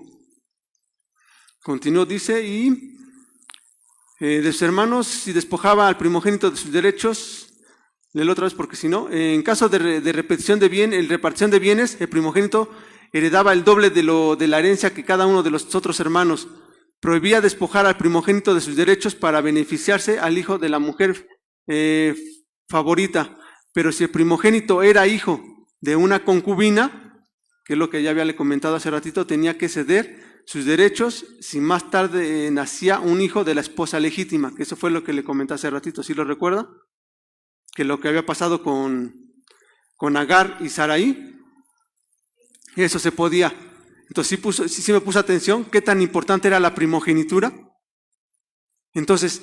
Continuó, dice, y de sus hermanos, si despojaba al primogénito de sus derechos, léelo otra vez porque si no, en caso de repartición de bienes, el primogénito heredaba el doble de la herencia que cada uno de los otros hermanos. Prohibía despojar al primogénito de sus derechos para beneficiarse al hijo de la mujer favorita. Pero si el primogénito era hijo de una concubina, que es lo que ya había le comentado hace ratito, tenía que ceder sus derechos si más tarde nacía un hijo de la esposa legítima, que eso fue lo que le comenté hace ratito, ¿sí lo recuerda? Que lo que había pasado con Agar y Saraí, eso se podía. Entonces sí me puso atención qué tan importante era la primogenitura. Entonces,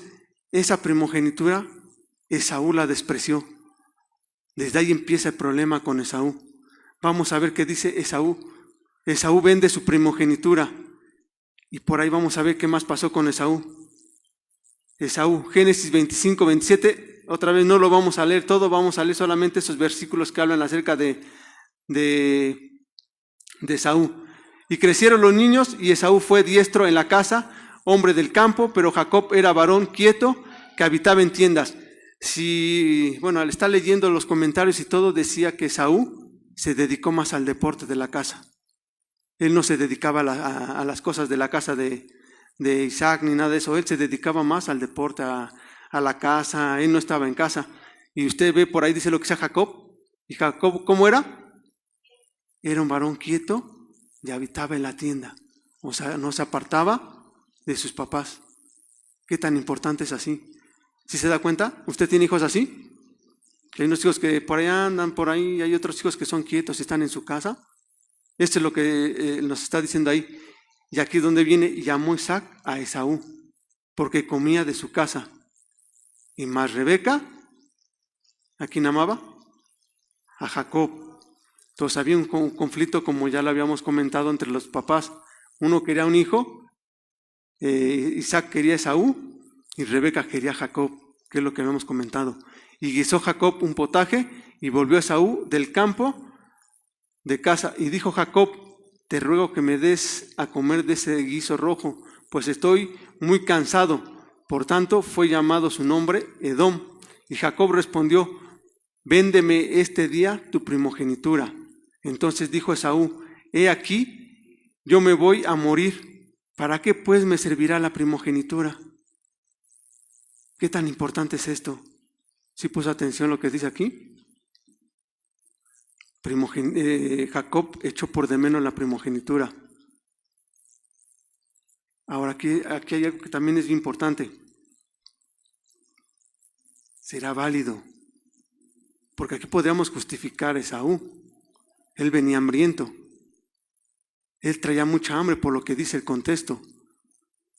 esa primogenitura Esaú la despreció. Desde ahí empieza el problema con Esaú. Vamos a ver qué dice Esaú. Esaú vende su primogenitura. Y por ahí vamos a ver qué más pasó con Esaú. Esaú, Génesis 25, 27. Otra vez no lo vamos a leer todo, vamos a leer solamente esos versículos que hablan acerca de Esaú. Y crecieron los niños, y Esaú fue diestro en la casa, hombre del campo, pero Jacob era varón quieto, que habitaba en tiendas. Al estar leyendo los comentarios y todo, decía que Esaú se dedicó más al deporte de la casa. Él no se dedicaba a las cosas de la casa de Isaac ni nada de eso. Él se dedicaba más al deporte, a la casa. Él no estaba en casa. Y usted ve por ahí, dice lo que sea Jacob. ¿Y Jacob cómo era? Era un varón quieto y habitaba en la tienda. O sea, no se apartaba de sus papás. ¿Qué tan importante es así? ¿Sí se da cuenta? ¿Usted tiene hijos así? Que hay unos hijos que por ahí andan, por ahí, y hay otros hijos que son quietos y están en su casa. Esto es lo que nos está diciendo ahí. Y aquí es donde viene, llamó Isaac a Esaú, porque comía de su casa. Y más Rebeca, ¿a quién amaba? A Jacob. Entonces había un conflicto, como ya lo habíamos comentado, entre los papás. Uno quería un hijo, Isaac quería a Esaú y Rebeca quería a Jacob, que es lo que habíamos comentado. Y guisó Jacob un potaje y volvió Esaú del campo de casa. Y dijo Jacob: te ruego que me des a comer de ese guiso rojo, pues estoy muy cansado. Por tanto fue llamado su nombre Edom. Y Jacob respondió: véndeme este día tu primogenitura. Entonces dijo Esaú: he aquí, yo me voy a morir. ¿Para qué pues me servirá la primogenitura? ¿Qué tan importante es esto? ¿Sí puso atención lo que dice aquí? Jacob echó por de menos la primogenitura. Ahora aquí hay algo que también es importante. Será válido, porque aquí podríamos justificar a Esaú. Él venía hambriento. Él traía mucha hambre por lo que dice el contexto.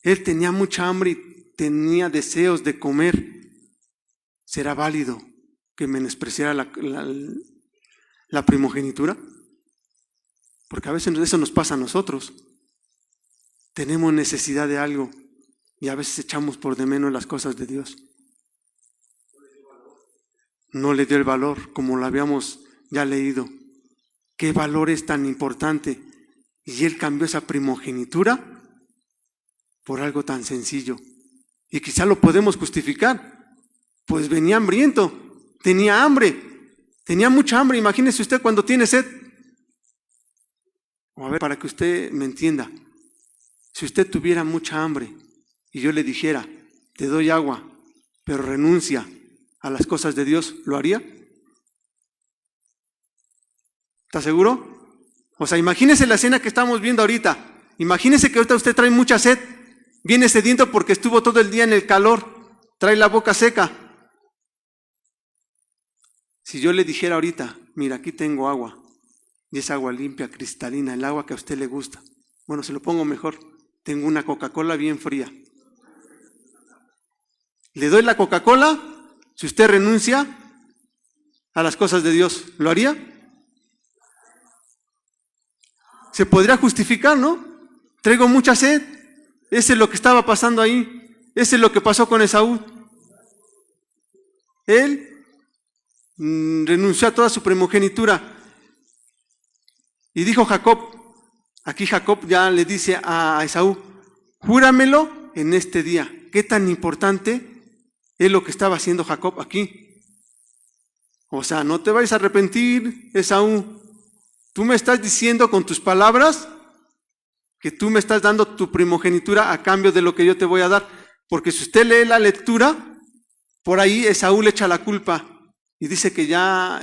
Él tenía mucha hambre y tenía deseos de comer. ¿Será válido que menospreciara la primogenitura? Porque a veces eso nos pasa a nosotros. Tenemos necesidad de algo y a veces echamos por de menos las cosas de Dios. No le dio el valor, como lo habíamos ya leído. ¿Qué valor es tan importante? Y él cambió esa primogenitura por algo tan sencillo. Y quizá lo podemos justificar. Pues venía hambriento, tenía hambre, tenía mucha hambre. Imagínese usted cuando tiene sed. A ver, para que usted me entienda. Si usted tuviera mucha hambre y yo le dijera: te doy agua, pero renuncia a las cosas de Dios, ¿lo haría? ¿Está seguro? O sea, imagínese la escena que estamos viendo ahorita. Imagínese que ahorita usted trae mucha sed, viene sediento porque estuvo todo el día en el calor, trae la boca seca. Si yo le dijera ahorita: mira, aquí tengo agua, y es agua limpia, cristalina, el agua que a usted le gusta. Bueno, se lo pongo mejor, tengo una Coca-Cola bien fría. Le doy la Coca-Cola, si usted renuncia a las cosas de Dios, ¿lo haría? Se podría justificar, ¿no? Traigo mucha sed. Ese es lo que estaba pasando ahí. Ese es lo que pasó con Esaú. Él renunció a toda su primogenitura. Y dijo Jacob, aquí Jacob ya le dice a Esaú: júramelo en este día. ¿Qué tan importante es lo que estaba haciendo Jacob aquí? O sea, no te vayas a arrepentir, Esaú. Tú me estás diciendo con tus palabras que tú me estás dando tu primogenitura a cambio de lo que yo te voy a dar. Porque si usted lee la lectura, por ahí Esaú le echa la culpa y dice que ya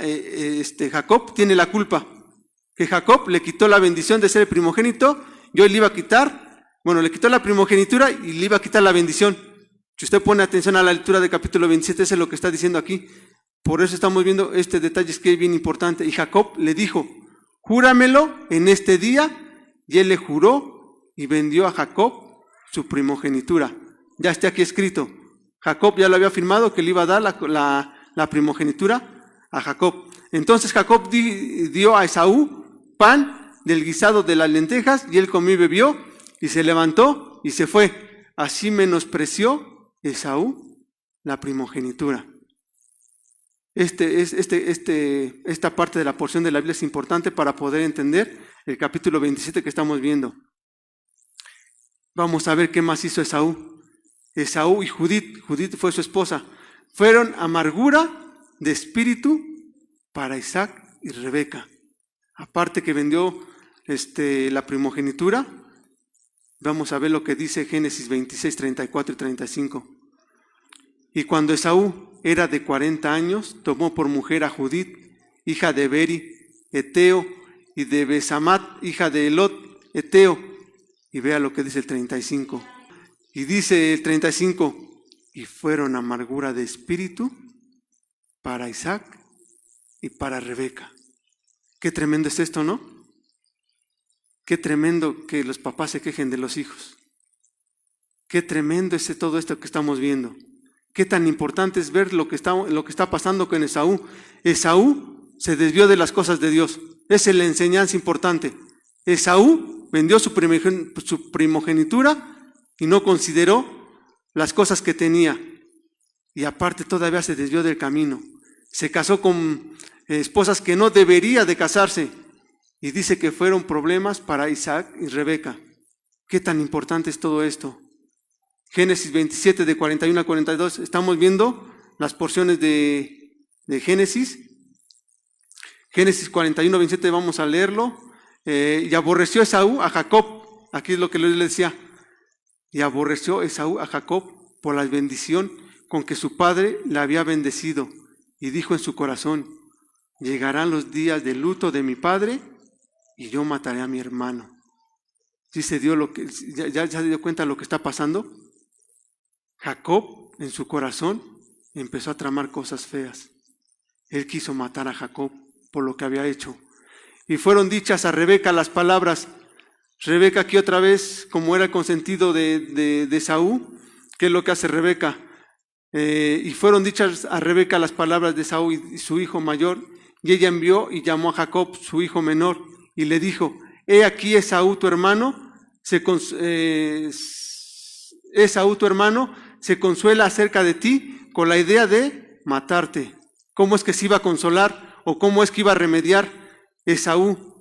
Jacob tiene la culpa. Que Jacob le quitó la bendición de ser el primogénito, yo le iba a quitar, le quitó la primogenitura y le iba a quitar la bendición. Si usted pone atención a la lectura del capítulo 27, eso es lo que está diciendo aquí. Por eso estamos viendo este detalle que es bien importante. Y Jacob le dijo: júramelo en este día. Y él le juró y vendió a Jacob su primogenitura. Ya está aquí escrito. Jacob ya lo había firmado que le iba a dar la primogenitura a Jacob. Entonces Jacob dio a Esaú pan del guisado de las lentejas, y él comió y bebió, y se levantó y se fue. Así menospreció Esaú la primogenitura. Esta parte de la porción de la Biblia es importante para poder entender el capítulo 27 que estamos viendo. Vamos a ver qué más hizo Esaú. Esaú y Judith fue su esposa, fueron amargura de espíritu para Isaac y Rebeca. Aparte que vendió la primogenitura, vamos a ver lo que dice Génesis 26, 34 y 35. Y cuando Esaú era de 40 años, tomó por mujer a Judith, hija de Beri, eteo, y de Besamat, hija de Elot, eteo. Y vea lo que dice el 35. Y dice el 35, y fueron amargura de espíritu para Isaac y para Rebeca. Qué tremendo es esto, ¿no? Qué tremendo que los papás se quejen de los hijos. Qué tremendo es todo esto que estamos viendo. Qué tan importante es ver lo que está pasando con Esaú. Esaú se desvió de las cosas de Dios. Esa es la enseñanza importante. Esaú vendió su primogenitura y no consideró las cosas que tenía. Y aparte todavía se desvió del camino. Se casó con esposas que no debería de casarse. Y dice que fueron problemas para Isaac y Rebeca. ¿Qué tan importante es todo esto? Génesis 27 de 41 a 42. Estamos viendo las porciones de Génesis. Génesis 41, 27, vamos a leerlo. Y aborreció Esaú a Jacob. Aquí es lo que le decía. Y aborreció Esaú a Jacob por la bendición con que su padre le había bendecido. Y dijo en su corazón: llegarán los días de luto de mi padre y yo mataré a mi hermano. ¿Sí se dio ya se dio cuenta de lo que está pasando? Jacob en su corazón empezó a tramar cosas feas. Él quiso matar a Jacob por lo que había hecho. Y fueron dichas a Rebeca las palabras. Rebeca aquí otra vez, como era el consentido de Esaú, ¿qué es lo que hace Rebeca? Y fueron dichas a Rebeca las palabras de Esaú y su hijo mayor, y ella envió y llamó a Jacob, su hijo menor, y le dijo: he aquí Esaú tu hermano se consuela acerca de ti con la idea de matarte. ¿Cómo es que se iba a consolar o cómo es que iba a remediar Esaú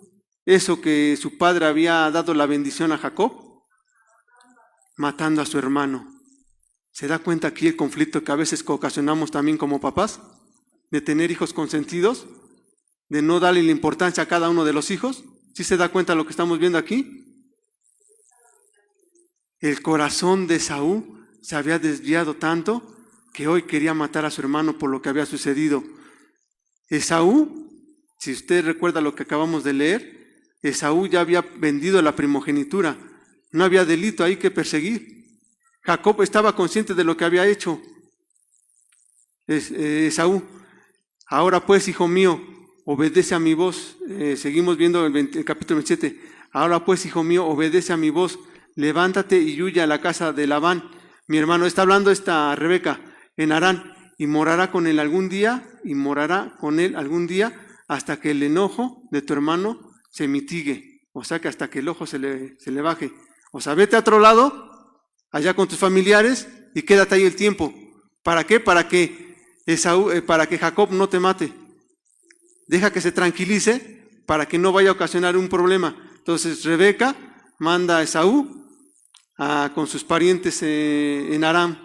eso que su padre había dado la bendición a Jacob? Matando a su hermano. ¿Se da cuenta aquí el conflicto que a veces ocasionamos también como papás? De tener hijos consentidos, de no darle la importancia a cada uno de los hijos. ¿Sí se da cuenta de lo que estamos viendo aquí? El corazón de Esaú se había desviado tanto que hoy quería matar a su hermano por lo que había sucedido. Esaú, si usted recuerda lo que acabamos de leer, Esaú ya había vendido la primogenitura. No había delito ahí que perseguir. Jacob estaba consciente de lo que había hecho. Esaú: ahora pues, hijo mío, obedece a mi voz. Seguimos viendo el capítulo 27. Ahora pues, hijo mío, obedece a mi voz. Levántate y huye a la casa de Labán, mi hermano. Está hablando esta Rebeca, en Harán, y morará con él algún día, hasta que el enojo de tu hermano se mitigue. O sea, que hasta que el ojo se le baje. O sea, vete a otro lado, allá con tus familiares, y quédate ahí el tiempo. ¿Para qué? Para que Jacob no te mate. Deja que se tranquilice para que no vaya a ocasionar un problema. Entonces Rebeca manda a Esaú con sus parientes en Aram.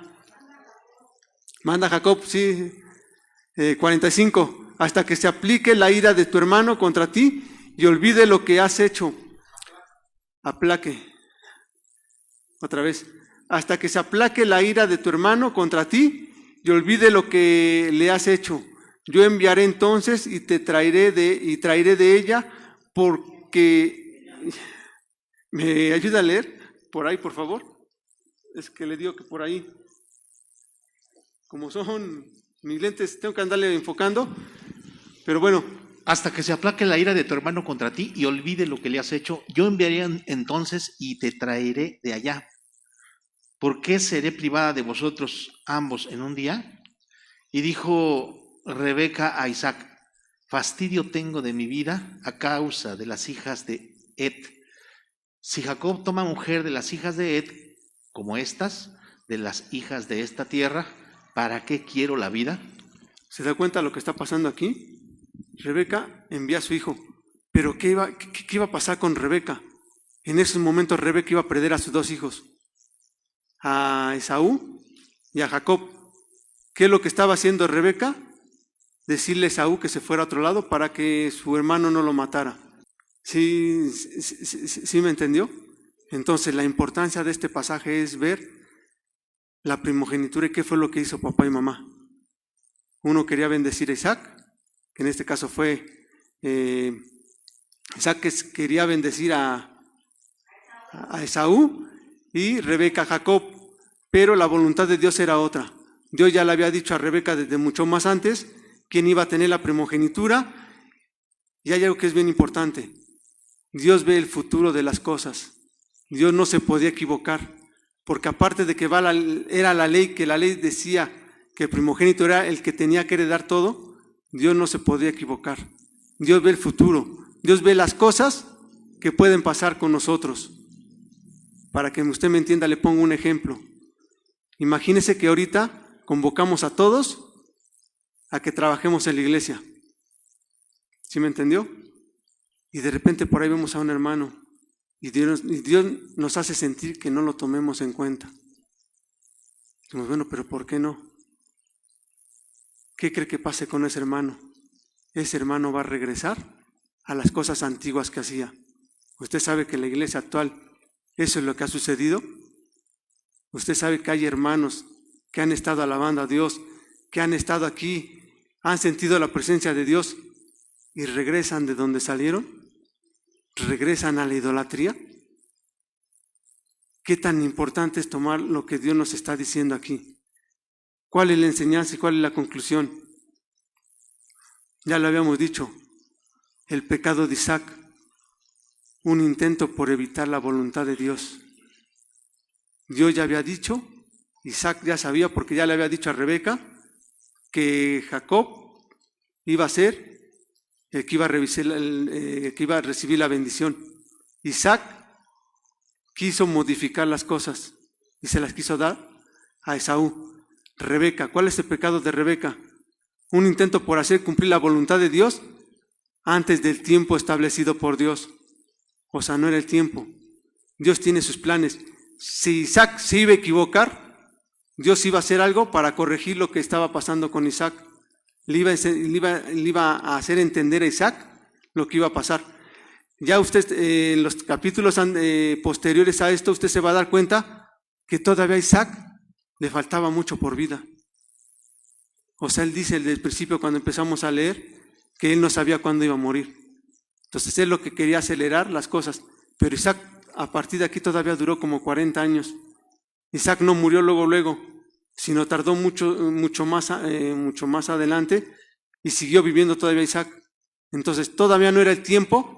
Manda a Jacob, 45, hasta que se aplique la ira de tu hermano contra ti y olvide lo que has hecho. Aplaque. Otra vez. Hasta que se aplaque la ira de tu hermano contra ti y olvide lo que le has hecho. Yo enviaré entonces y traeré de ella, porque... ¿Me ayuda a leer? Por ahí, por favor. Es que le digo que por ahí, como son mis lentes, tengo que andarle enfocando. Pero bueno. Hasta que se aplaque la ira de tu hermano contra ti y olvide lo que le has hecho, yo enviaré entonces y te traeré de allá. ¿Por qué seré privada de vosotros ambos en un día? Y dijo Rebeca a Isaac: fastidio tengo de mi vida a causa de las hijas de Et. Si Jacob toma mujer de las hijas de Et, como estas, de las hijas de esta tierra, ¿para qué quiero la vida? ¿Se da cuenta de lo que está pasando aquí? Rebeca envía a su hijo, pero ¿qué iba a pasar con Rebeca? En esos momentos Rebeca iba a perder a sus dos hijos, a Esaú y a Jacob. ¿Qué es lo que estaba haciendo Rebeca? Decirle a Esaú que se fuera a otro lado para que su hermano no lo matara. ¿Sí me entendió? Entonces la importancia de este pasaje es ver la primogenitura y qué fue lo que hizo papá y mamá. Uno quería bendecir a Isaac, que en este caso fue Isaac, que quería bendecir a Esaú, y Rebeca a Jacob, pero la voluntad de Dios era otra. Dios ya le había dicho a Rebeca desde mucho más antes quién iba a tener la primogenitura, y hay algo que es bien importante. Dios ve el futuro de las cosas. Dios no se podía equivocar, porque aparte de que era la ley, que la ley decía que el primogénito era el que tenía que heredar todo, Dios no se podía equivocar. Dios ve el futuro, Dios ve las cosas que pueden pasar con nosotros. Para que usted me entienda, le pongo un ejemplo. Imagínese que ahorita convocamos a todos a que trabajemos en la iglesia. ¿Sí me entendió? Y de repente por ahí vemos a un hermano y Dios nos hace sentir que no lo tomemos en cuenta. Decimos, bueno, pero ¿por qué no? ¿Qué cree que pase con ese hermano? Ese hermano va a regresar a las cosas antiguas que hacía. Usted sabe que en la iglesia actual eso es lo que ha sucedido. Usted sabe que hay hermanos que han estado alabando a Dios, que han estado aquí, han sentido la presencia de Dios y regresan de donde salieron, regresan a la idolatría. ¿Qué tan importante es tomar lo que Dios nos está diciendo aquí? ¿Cuál es la enseñanza y cuál es la conclusión? Ya lo habíamos dicho, el pecado de Isaac, un intento por evitar la voluntad de Dios. Dios ya había dicho, Isaac ya sabía porque ya le había dicho a Rebeca que Jacob iba a ser el que iba a recibir la bendición. Isaac quiso modificar las cosas y se las quiso dar a Esaú. Rebeca, ¿cuál es el pecado de Rebeca? Un intento por hacer cumplir la voluntad de Dios antes del tiempo establecido por Dios. O sea, no era el tiempo. Dios tiene sus planes. Si Isaac se iba a equivocar, Dios iba a hacer algo para corregir lo que estaba pasando con Isaac. Le iba a hacer entender a Isaac lo que iba a pasar. Ya usted, en los capítulos posteriores a esto, usted se va a dar cuenta que todavía a Isaac le faltaba mucho por vida. O sea, él dice desde el principio, cuando empezamos a leer, que él no sabía cuándo iba a morir. Entonces él lo que quería acelerar las cosas. Pero Isaac, a partir de aquí, todavía duró como 40 años. Isaac no murió luego, sino tardó mucho más adelante y siguió viviendo todavía Isaac. Entonces todavía no era el tiempo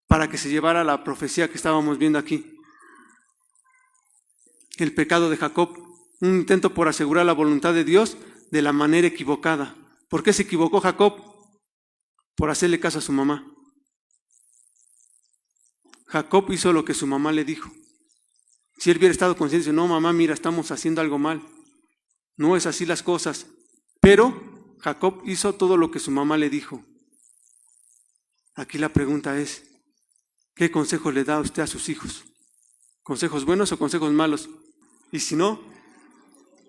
para que se llevara la profecía que estábamos viendo aquí. El pecado de Jacob, un intento por asegurar la voluntad de Dios de la manera equivocada. ¿Por qué se equivocó Jacob? Por hacerle caso a su mamá. Jacob hizo lo que su mamá le dijo. Si él hubiera estado consciente, no, mamá, mira, estamos haciendo algo mal. No es así las cosas. Pero Jacob hizo todo lo que su mamá le dijo. Aquí la pregunta es, ¿qué consejo le da usted a sus hijos? ¿Consejos buenos o consejos malos? Y si no,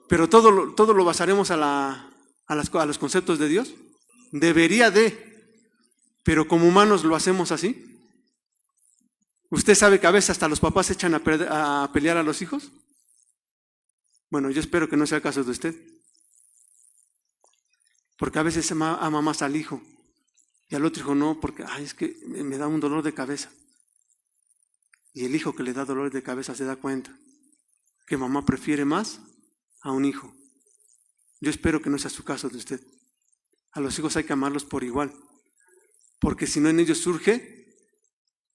pero todo lo basaremos a los conceptos de Dios. Debería de, pero como humanos lo hacemos así. ¿Usted sabe que a veces hasta los papás se echan a pelear a los hijos? Bueno, yo espero que no sea el caso de usted. Porque a veces se ama más al hijo y al otro hijo no, porque es que me da un dolor de cabeza. Y el hijo que le da dolor de cabeza se da cuenta que mamá prefiere más a un hijo. Yo espero que no sea su caso de usted. A los hijos hay que amarlos por igual, porque si no en ellos surge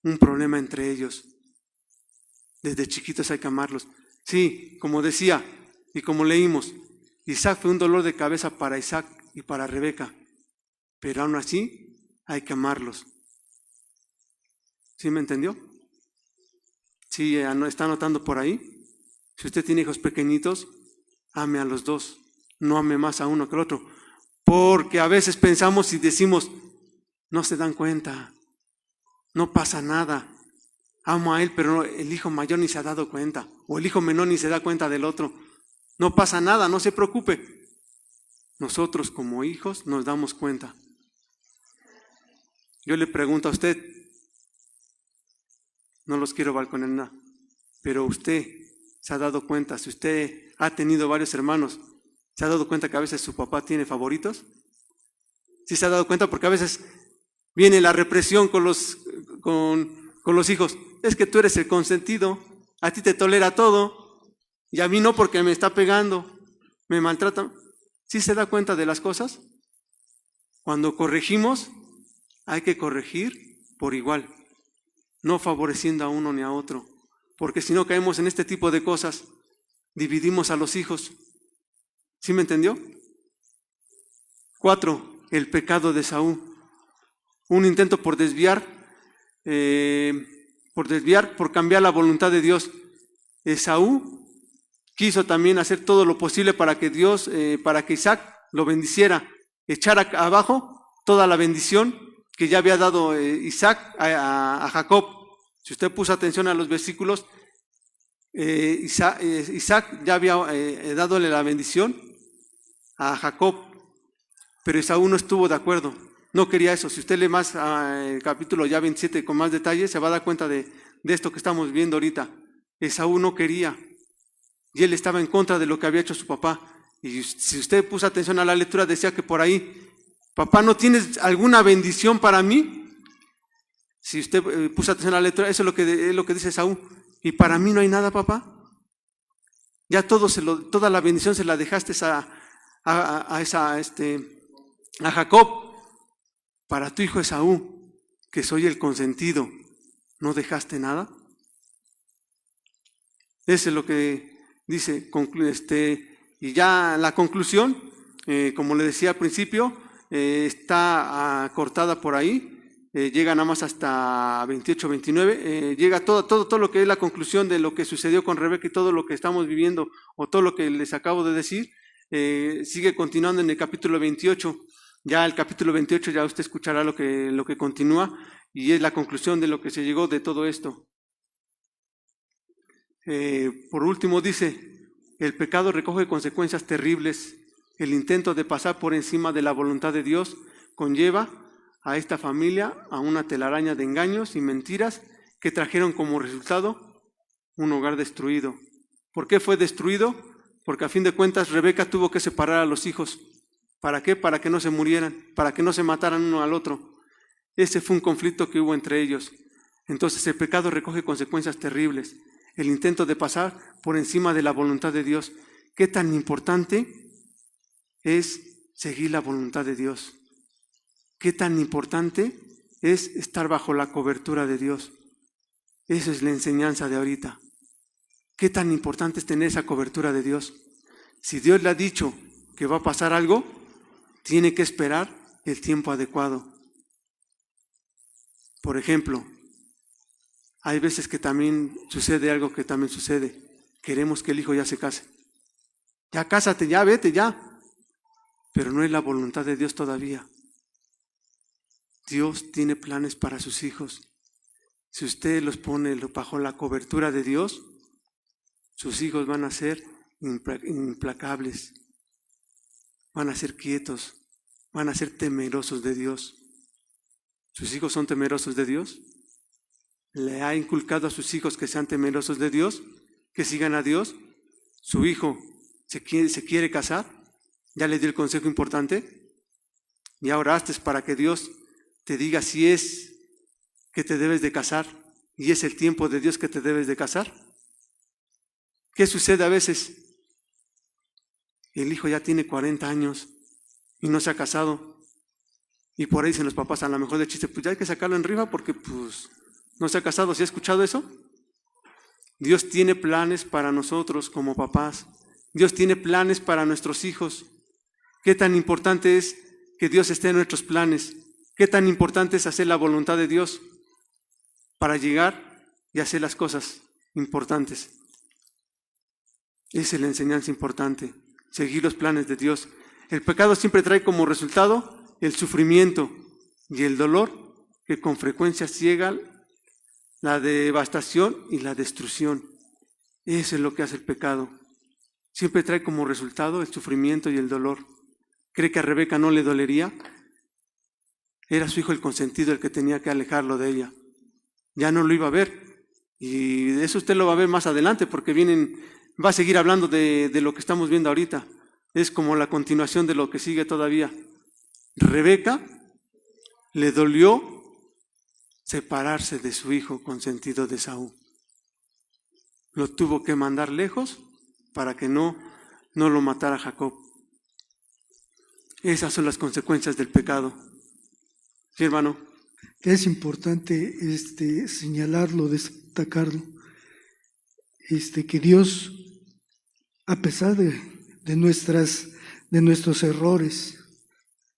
un problema entre ellos. Desde chiquitos hay que amarlos. Sí, como decía y como leímos, Isaac fue un dolor de cabeza para Isaac y para Rebeca, pero aún así hay que amarlos. ¿Sí me entendió? Sí, está anotando por ahí. Si usted tiene hijos pequeñitos, ame a los dos, no ame más a uno que al otro, porque a veces pensamos y decimos, no se dan cuenta, no pasa nada, amo a él, pero el hijo mayor ni se ha dado cuenta, o el hijo menor ni se da cuenta del otro. No pasa nada, no se preocupe. Nosotros como hijos nos damos cuenta. Yo le pregunto a usted, no los quiero balconear, pero usted se ha dado cuenta, si usted ha tenido varios hermanos, ¿se ha dado cuenta que a veces su papá tiene favoritos? ¿Sí se ha dado cuenta? Porque a veces viene la represión con los hijos. Es que tú eres el consentido, a ti te tolera todo, y a mí no porque me está pegando, me maltrata. ¿Sí se da cuenta de las cosas? Cuando corregimos, hay que corregir por igual, no favoreciendo a uno ni a otro, porque si no caemos en este tipo de cosas, dividimos a los hijos. ¿Sí me entendió? 4. El pecado de Esaú. Un intento por desviar por cambiar la voluntad de Dios. Esaú quiso también hacer todo lo posible para que Dios, para que Isaac lo bendiciera, echar abajo toda la bendición que ya había dado Isaac a Jacob. Si usted puso atención a los versículos, Isaac ya había dadole la bendición a Jacob, pero Esaú no estuvo de acuerdo, no quería eso. Si usted lee más el capítulo ya 27 con más detalles, se va a dar cuenta de esto que estamos viendo ahorita. Esaú no quería, y él estaba en contra de lo que había hecho su papá. Y si usted puso atención a la lectura, decía que por ahí, papá, ¿no tienes alguna bendición para mí? Si usted puso atención a la lectura, eso es lo que dice Esaú. ¿Y para mí no hay nada, papá? Ya toda la bendición se la dejaste a Jacob. Para tu hijo Esaú, que soy el consentido, ¿no dejaste nada? Eso es lo que dice, y ya la conclusión, como le decía al principio, está cortada por ahí, llega nada más hasta 28, 29, llega todo lo que es la conclusión de lo que sucedió con Rebeca y todo lo que estamos viviendo, o todo lo que les acabo de decir, sigue continuando en el capítulo 28. Ya el capítulo 28 ya usted escuchará lo que continúa, y es la conclusión de lo que se llegó de todo esto. Por último dice, el pecado recoge consecuencias terribles. El intento de pasar por encima de la voluntad de Dios conlleva a esta familia a una telaraña de engaños y mentiras que trajeron como resultado un hogar destruido. ¿Por qué fue destruido? Porque a fin de cuentas Rebeca tuvo que separar a los hijos. ¿Para qué? Para que no se murieran, para que no se mataran uno al otro. Ese fue un conflicto que hubo entre ellos. Entonces el pecado recoge consecuencias terribles. El intento de pasar por encima de la voluntad de Dios. ¿Qué tan importante es seguir la voluntad de Dios? ¿Qué tan importante es estar bajo la cobertura de Dios? Esa es la enseñanza de ahorita. ¿Qué tan importante es tener esa cobertura de Dios? Si Dios le ha dicho que va a pasar algo, tiene que esperar el tiempo adecuado. Por ejemplo, hay veces que también sucede algo que también sucede. Queremos que el hijo ya se case. Ya cásate, ya vete, ya. Pero no es la voluntad de Dios todavía. Dios tiene planes para sus hijos. Si usted los pone bajo la cobertura de Dios, sus hijos van a ser implacables, van a ser quietos, van a ser temerosos de Dios. ¿Sus hijos son temerosos de Dios? ¿Le ha inculcado a sus hijos que sean temerosos de Dios, que sigan a Dios? ¿Su hijo se quiere casar? ¿Ya le dio el consejo importante? ¿Ya oraste para que Dios te diga si es que te debes de casar y es el tiempo de Dios que te debes de casar? ¿Qué sucede a veces? El hijo ya tiene 40 años y no se ha casado. Y por ahí dicen los papás, a lo mejor de chiste, pues ya hay que sacarlo en rifa porque pues no se ha casado. ¿Sí ha escuchado eso? Dios tiene planes para nosotros como papás. Dios tiene planes para nuestros hijos. ¿Qué tan importante es que Dios esté en nuestros planes? ¿Qué tan importante es hacer la voluntad de Dios para llegar y hacer las cosas importantes? Esa es la enseñanza importante, seguir los planes de Dios. El pecado siempre trae como resultado el sufrimiento y el dolor que con frecuencia ciega la devastación y la destrucción. Eso es lo que hace el pecado. Siempre trae como resultado el sufrimiento y el dolor. ¿Cree que a Rebeca no le dolería? Era su hijo el consentido el que tenía que alejarlo de ella. Ya no lo iba a ver. Y eso usted lo va a ver más adelante porque va a seguir hablando de lo que estamos viendo ahorita. Es como la continuación de lo que sigue todavía. Rebeca le dolió separarse de su hijo consentido de Esaú. Lo tuvo que mandar lejos para que no lo matara Jacob. Esas son las consecuencias del pecado. Sí, hermano. Es importante señalarlo, destacarlo, que Dios, a pesar de nuestros errores,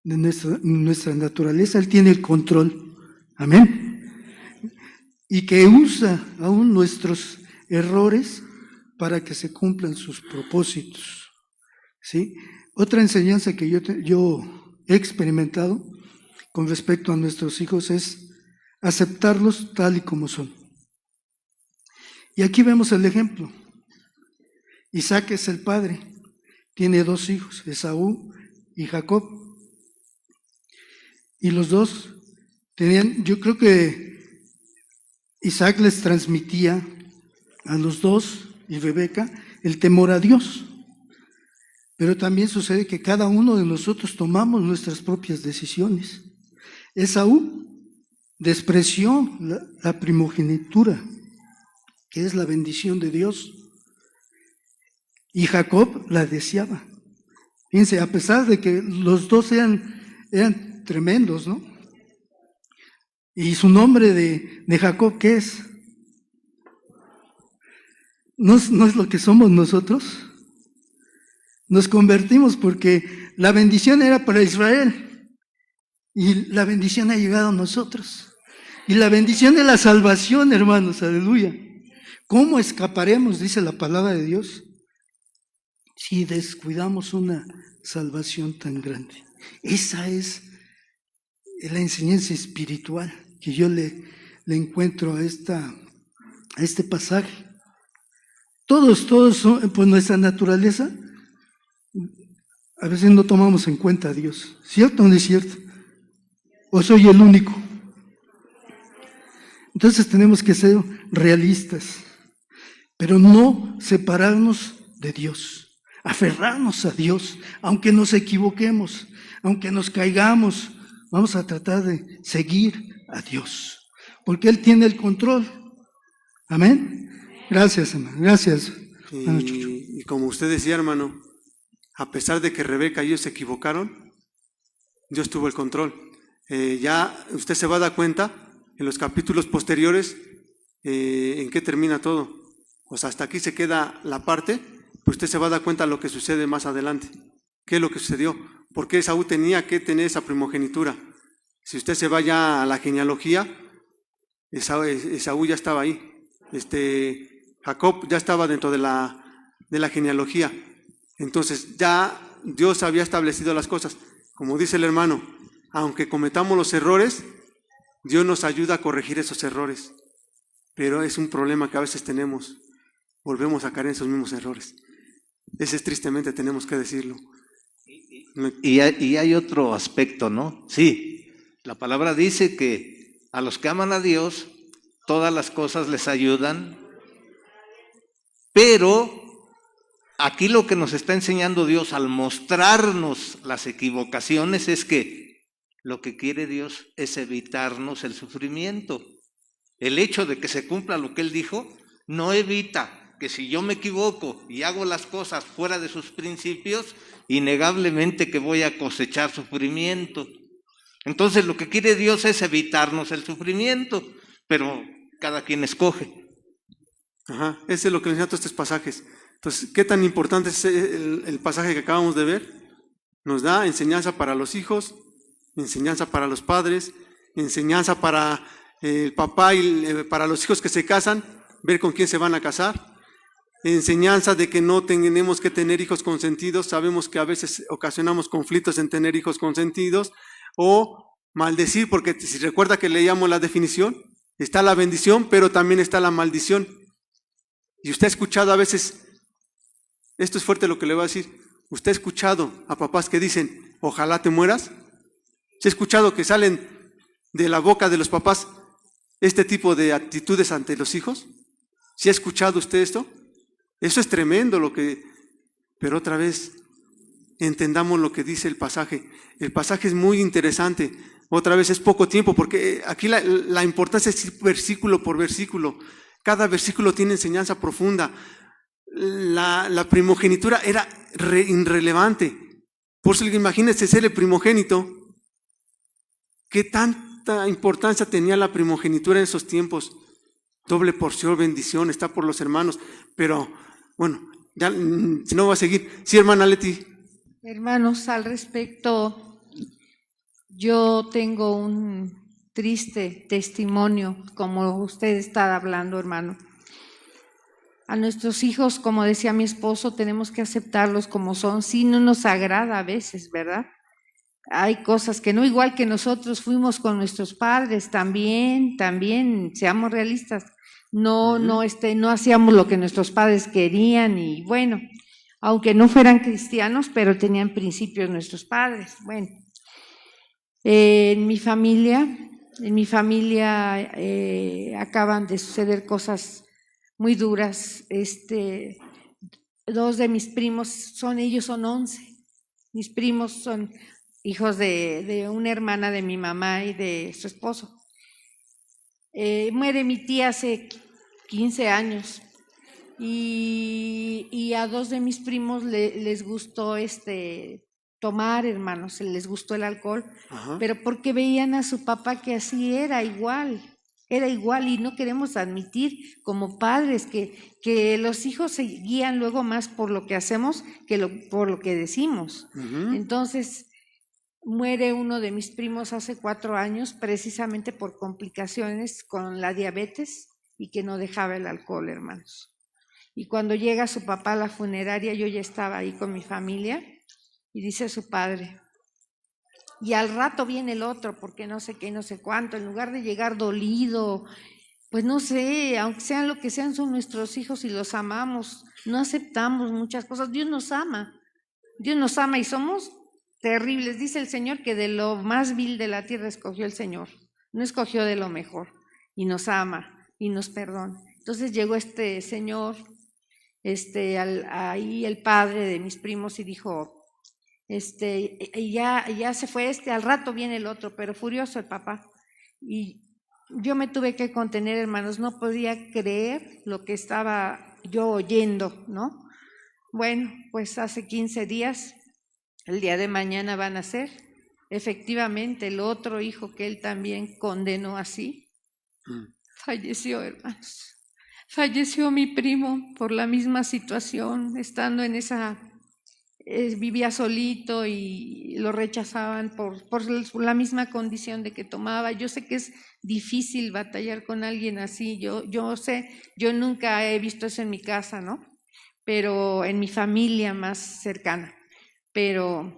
de nuestra naturaleza, Él tiene el control. Amén. y que usa aún nuestros errores para que se cumplan sus propósitos. ¿Sí? Otra enseñanza que yo he experimentado con respecto a nuestros hijos es aceptarlos tal y como son. Y aquí vemos el ejemplo. Isaac es el padre, tiene 2 hijos, Esaú y Jacob. Y los dos tenían, yo creo que Isaac les transmitía a los dos y Rebeca el temor a Dios. Pero también sucede que cada uno de nosotros tomamos nuestras propias decisiones. Esaú despreció la primogenitura, que es la bendición de Dios, y Jacob la deseaba. Fíjense, a pesar de que los dos eran tremendos, ¿no? Y su nombre de Jacob, ¿qué es? ¿No es lo que somos nosotros? Nos convertimos porque la bendición era para Israel y la bendición ha llegado a nosotros. Y la bendición es la salvación, hermanos, aleluya. ¿Cómo escaparemos, dice la palabra de Dios, si descuidamos una salvación tan grande? Esa es la enseñanza espiritual que yo le encuentro a este pasaje. Todos son, pues nuestra naturaleza, a veces no tomamos en cuenta a Dios. ¿Cierto o no es cierto? ¿O soy el único? Entonces tenemos que ser realistas, pero no separarnos de Dios, aferrarnos a Dios, aunque nos equivoquemos, aunque nos caigamos, vamos a tratar de seguir a Dios, porque Él tiene el control. Amén. Gracias, hermano. Gracias. Y como usted decía, hermano, a pesar de que Rebeca y ellos se equivocaron, Dios tuvo el control. Ya usted se va a dar cuenta en los capítulos posteriores en qué termina todo. O sea, hasta aquí se queda la parte, pues usted se va a dar cuenta de lo que sucede más adelante. ¿Qué es lo que sucedió? ¿Por qué Esaú tenía que tener esa primogenitura? Si usted se va ya a la genealogía, Esaú ya estaba ahí. Jacob ya estaba dentro de la genealogía. Entonces ya Dios había establecido las cosas. Como dice el hermano, aunque cometamos los errores, Dios nos ayuda a corregir esos errores. Pero es un problema que a veces tenemos. Volvemos a caer en esos mismos errores. Ese es tristemente, tenemos que decirlo. Y hay otro aspecto, ¿no? Sí, la palabra dice que a los que aman a Dios, todas las cosas les ayudan, pero aquí lo que nos está enseñando Dios al mostrarnos las equivocaciones es que lo que quiere Dios es evitarnos el sufrimiento. El hecho de que se cumpla lo que Él dijo no evita que si yo me equivoco y hago las cosas fuera de sus principios, innegablemente que voy a cosechar sufrimiento. Entonces lo que quiere Dios es evitarnos el sufrimiento, pero cada quien escoge. Ajá, ese es lo que nos enseñan todos estos pasajes. Entonces, ¿qué tan importante es el pasaje que acabamos de ver? Nos da enseñanza para los hijos, enseñanza para los padres, enseñanza para el papá y para los hijos que se casan, ver con quién se van a casar, enseñanza de que no tenemos que tener hijos consentidos. Sabemos que a veces ocasionamos conflictos en tener hijos consentidos, o maldecir, porque si recuerda que leíamos la definición, está la bendición, pero también está la maldición. Y usted ha escuchado a veces, esto es fuerte lo que le voy a decir, usted ha escuchado a papás que dicen, ojalá te mueras. ¿Se ha escuchado que salen de la boca de los papás este tipo de actitudes ante los hijos? ¿Sí ha escuchado usted esto? Eso es tremendo pero otra vez, entendamos lo que dice el pasaje. El pasaje es muy interesante. Otra vez es poco tiempo, porque aquí la importancia es ir versículo por versículo. Cada versículo tiene enseñanza profunda. La primogenitura era irrelevante. Por eso imagínense ser el primogénito. ¿Qué tanta importancia tenía la primogenitura en esos tiempos? Doble porción, bendición, está por los hermanos. Pero bueno, ya si no va a seguir. Sí, hermana Leti. Hermanos, al respecto, yo tengo un triste testimonio, como usted está hablando, hermano. A nuestros hijos, como decía mi esposo, tenemos que aceptarlos como son. Sí, no nos agrada a veces, ¿verdad? Hay cosas que no, igual que nosotros fuimos con nuestros padres, también, seamos realistas. No hacíamos lo que nuestros padres querían y bueno, aunque no fueran cristianos, pero tenían principios nuestros padres. Bueno, en mi familia acaban de suceder cosas muy duras. Dos de mis primos ellos son 11. Mis primos son hijos de una hermana de mi mamá y de su esposo. Muere mi tía hace 15 años y a dos de mis primos les gustó tomar, hermanos, les gustó el alcohol, Ajá. pero porque veían a su papá que así era igual y no queremos admitir como padres que los hijos se guían luego más por lo que hacemos que por lo que decimos. Ujú. Entonces, muere uno de mis primos hace 4 años precisamente por complicaciones con la diabetes y que no dejaba el alcohol, hermanos. Y cuando llega su papá a la funeraria, yo ya estaba ahí con mi familia y dice su padre, y al rato viene el otro, porque no sé qué, no sé cuánto, en lugar de llegar dolido, pues no sé, aunque sean lo que sean, son nuestros hijos y los amamos, no aceptamos muchas cosas, Dios nos ama y somos terribles. Dice el Señor que de lo más vil de la tierra escogió el Señor, no escogió de lo mejor, y nos ama y nos perdona. Entonces llegó este señor, ahí el padre de mis primos y dijo, y ya se fue al rato viene el otro, pero furioso el papá. Y yo me tuve que contener, hermanos, no podía creer lo que estaba yo oyendo, ¿no? Bueno, pues hace 15 días, el día de mañana van a ser, efectivamente, el otro hijo que él también condenó así, falleció, hermanos. Falleció mi primo por la misma situación, estando en esa... vivía solito y lo rechazaban por la misma condición de que tomaba. Yo sé que es difícil batallar con alguien así, yo sé, yo nunca he visto eso en mi casa, ¿no? Pero en mi familia más cercana. Pero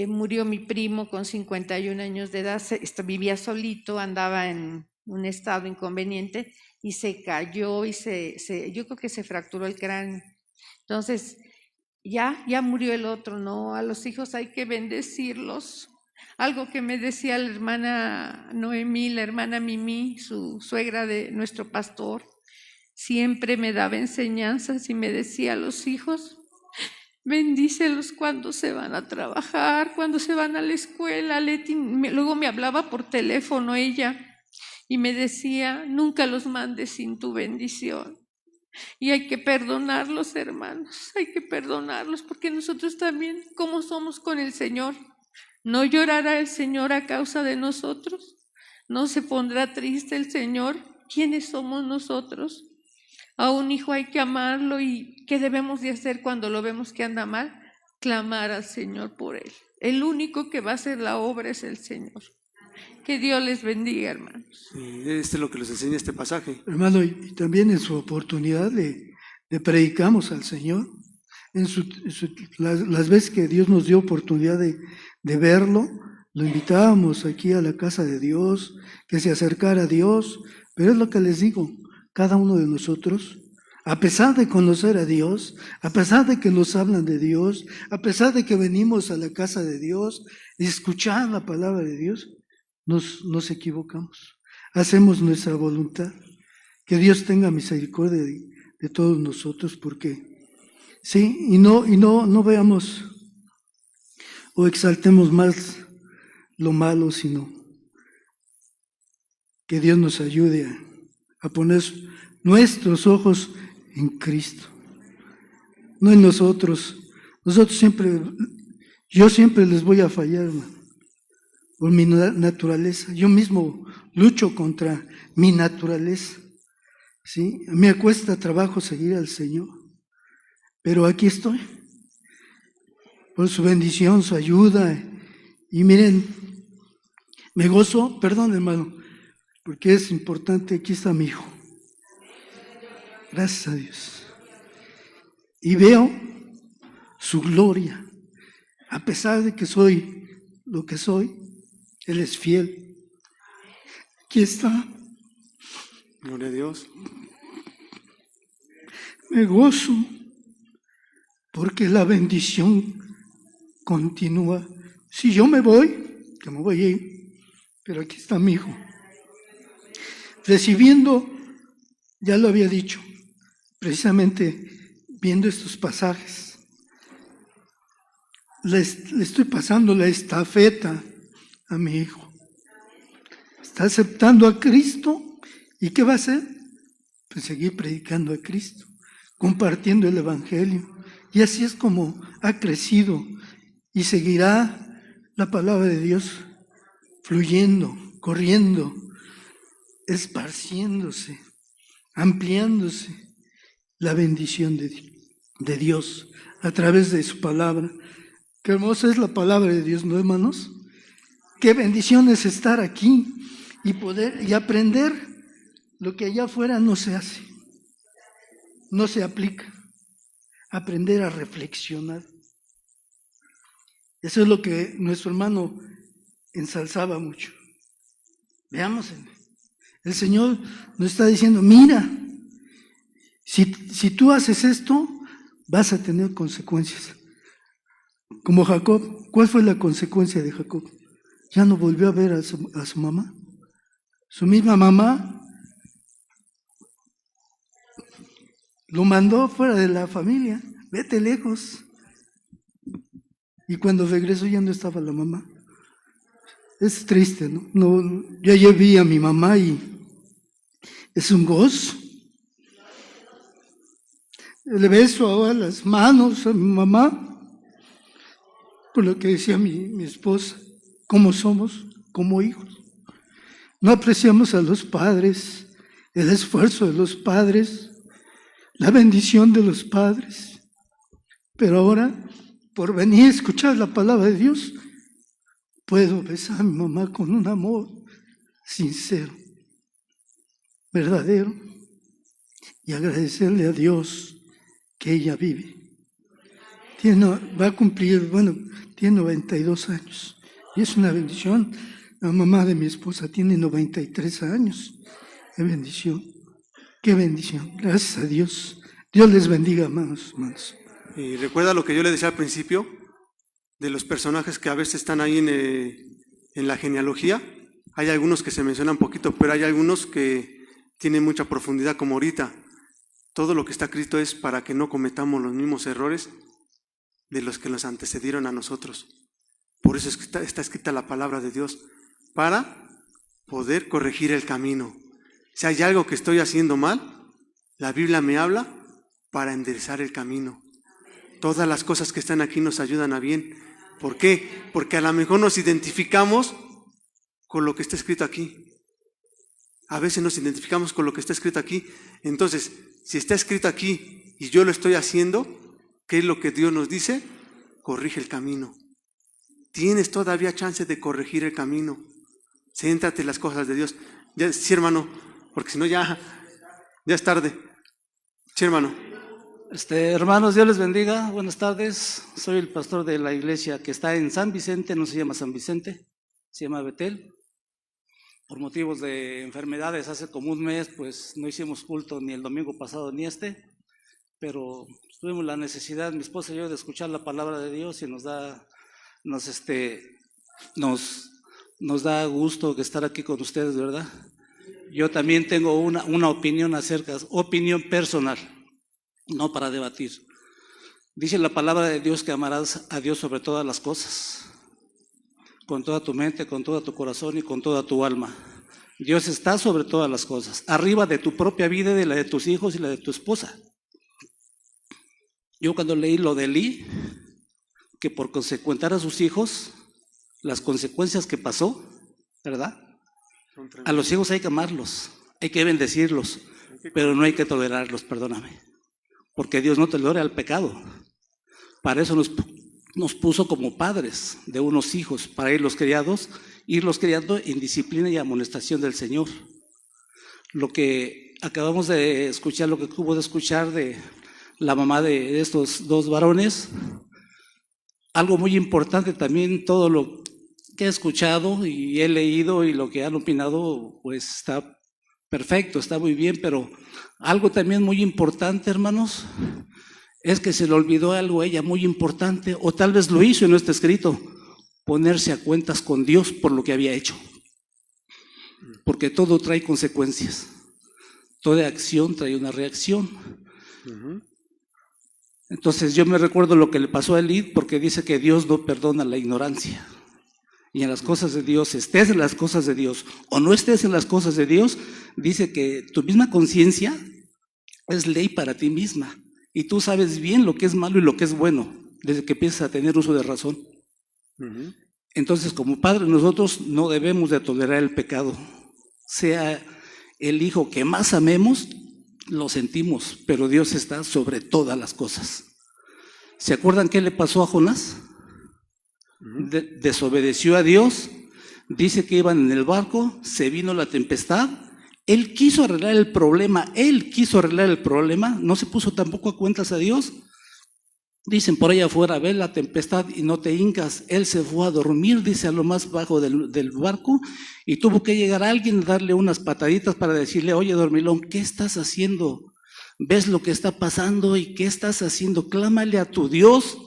murió mi primo con 51 años de edad, vivía solito, andaba en un estado inconveniente y se cayó y yo creo que se fracturó el cráneo. Entonces, ya murió el otro, ¿no? A los hijos hay que bendecirlos. Algo que me decía la hermana Noemí, la hermana Mimi, su suegra de nuestro pastor, siempre me daba enseñanzas y me decía a los hijos, bendícelos cuando se van a trabajar, cuando se van a la escuela. Luego me hablaba por teléfono ella y me decía, nunca los mandes sin tu bendición. Y hay que perdonarlos, hermanos, hay que perdonarlos, porque nosotros también, como somos con el Señor, ¿no llorará el Señor a causa de nosotros? ¿No se pondrá triste el Señor? ¿Quiénes somos nosotros? A un hijo hay que amarlo, y ¿qué debemos de hacer cuando lo vemos que anda mal? Clamar al Señor por él. El único que va a hacer la obra es el Señor. Que Dios les bendiga, hermanos. Es lo que les enseña este pasaje. Hermano, y también en su oportunidad le predicamos al Señor. Las veces que Dios nos dio oportunidad de verlo, lo invitábamos aquí a la casa de Dios, que se acercara a Dios. Pero es lo que les digo, cada uno de nosotros, a pesar de conocer a Dios, a pesar de que nos hablan de Dios, a pesar de que venimos a la casa de Dios y escuchar la palabra de Dios, nos equivocamos. Hacemos nuestra voluntad. Que Dios tenga misericordia de todos nosotros, porque sí, y no veamos o exaltemos más lo malo, sino que Dios nos ayude a poner nuestros ojos en Cristo, no en nosotros. Yo siempre les voy a fallar, hermano, por mi naturaleza. Yo mismo lucho contra mi naturaleza, ¿sí? Me cuesta trabajo seguir al Señor, pero aquí estoy, por su bendición, su ayuda. Y miren, Me gozo, perdón hermano, porque es importante, aquí está mi hijo. Gracias a Dios. Y veo su gloria. A pesar de que soy lo que soy, Él es fiel. Aquí está. Gloria a Dios. Me gozo porque la bendición continúa. Si yo me voy, que me voy a ir, pero aquí está mi hijo. Recibiendo, ya lo había dicho, precisamente viendo estos pasajes, le estoy pasando la estafeta a mi hijo. Está aceptando a Cristo. ¿Y qué va a hacer? Pues seguir predicando a Cristo, compartiendo el Evangelio. Y así es como ha crecido y seguirá la palabra de Dios fluyendo, corriendo, esparciéndose, ampliándose la bendición de Dios a través de su palabra. Qué hermosa es la palabra de Dios, ¿no, hermanos? Qué bendición es estar aquí y poder y aprender lo que allá afuera no se hace, no se aplica. Aprender a reflexionar. Eso es lo que nuestro hermano ensalzaba mucho. Veamos, el Señor nos está diciendo, mira, si tú haces esto, vas a tener consecuencias. Como Jacob, ¿cuál fue la consecuencia de Jacob? Ya no volvió a ver a su mamá. Su misma mamá lo mandó fuera de la familia, vete lejos. Y cuando regresó ya no estaba la mamá. Es triste, ¿no? Yo ya vi a mi mamá y es un gozo. Le beso ahora las manos a mi mamá, por lo que decía mi esposa, cómo somos como hijos. No apreciamos a los padres, el esfuerzo de los padres, la bendición de los padres. Pero ahora, por venir a escuchar la palabra de Dios, puedo besar a mi mamá con un amor sincero, verdadero, y agradecerle a Dios que ella vive. Va a cumplir, tiene 92 años, y es una bendición. La mamá de mi esposa tiene 93 años. ¡Qué bendición! ¡Qué bendición! Gracias a Dios. Dios les bendiga, hermanos. Y recuerda lo que yo le decía al principio, de los personajes que a veces están ahí en la genealogía. Hay algunos que se mencionan poquito, pero hay algunos que tienen mucha profundidad, como ahorita. Todo lo que está escrito es para que no cometamos los mismos errores de los que nos antecedieron a nosotros. Por eso está escrita la palabra de Dios, para poder corregir el camino. Si hay algo que estoy haciendo mal, la Biblia me habla para enderezar el camino. Todas las cosas que están aquí nos ayudan a bien. ¿Por qué? Porque a lo mejor nos identificamos con lo que está escrito aquí. A veces nos identificamos con lo que está escrito aquí. Entonces, si está escrito aquí y yo lo estoy haciendo, ¿qué es lo que Dios nos dice? Corrige el camino. Tienes todavía chance de corregir el camino. Céntrate en las cosas de Dios. Sí, hermano, porque si no ya es tarde. Sí, hermano. Hermanos, Dios les bendiga. Buenas tardes. Soy el pastor de la iglesia que está en San Vicente, no se llama San Vicente, se llama Betel. Por motivos de enfermedades, hace como un mes, pues no hicimos culto ni el domingo pasado ni pero tuvimos la necesidad, mi esposa y yo, de escuchar la palabra de Dios y nos da gusto estar aquí con ustedes, ¿verdad? Yo también tengo una opinión opinión personal, no para debatir. Dice la palabra de Dios que amarás a Dios sobre todas las cosas, con toda tu mente, con todo tu corazón y con toda tu alma. Dios está sobre todas las cosas, arriba de tu propia vida, de la de tus hijos y la de tu esposa. Yo cuando leí lo de Elí, que por consecuentar a sus hijos, las consecuencias que pasó, ¿verdad? A los hijos hay que amarlos, hay que bendecirlos, pero no hay que tolerarlos, perdóname. Porque Dios no tolera el pecado. Para eso nos puso como padres de unos hijos, para irlos criados irlos criando en disciplina y amonestación del Señor. Lo que acabamos de escuchar, lo que hubo de escuchar de la mamá de estos dos varones, algo muy importante también, todo lo que he escuchado y he leído y lo que han opinado, pues está perfecto, está muy bien, pero algo también muy importante, hermanos, es que se le olvidó algo a ella muy importante, o tal vez lo hizo y no está escrito, ponerse a cuentas con Dios por lo que había hecho. Porque todo trae consecuencias. Toda acción trae una reacción. Entonces yo me recuerdo lo que le pasó a Elid, porque dice que Dios no perdona la ignorancia. Y en las cosas de Dios, estés en las cosas de Dios o no estés en las cosas de Dios, dice que tu misma conciencia es ley para ti misma. Y tú sabes bien lo que es malo y lo que es bueno, desde que empiezas a tener uso de razón. Entonces, como padres, nosotros no debemos de tolerar el pecado. Sea el hijo que más amemos, lo sentimos, pero Dios está sobre todas las cosas. ¿Se acuerdan qué le pasó a Jonás? Desobedeció a Dios, dice que iban en el barco, se vino la tempestad, él quiso arreglar el problema, no se puso tampoco a cuentas a Dios. Dicen por allá afuera, ve la tempestad y no te hincas. Él se fue a dormir, dice, a lo más bajo del barco, y tuvo que llegar alguien a darle unas pataditas para decirle, oye, dormilón, ¿qué estás haciendo? ¿Ves lo que está pasando y qué estás haciendo? Clámale a tu Dios,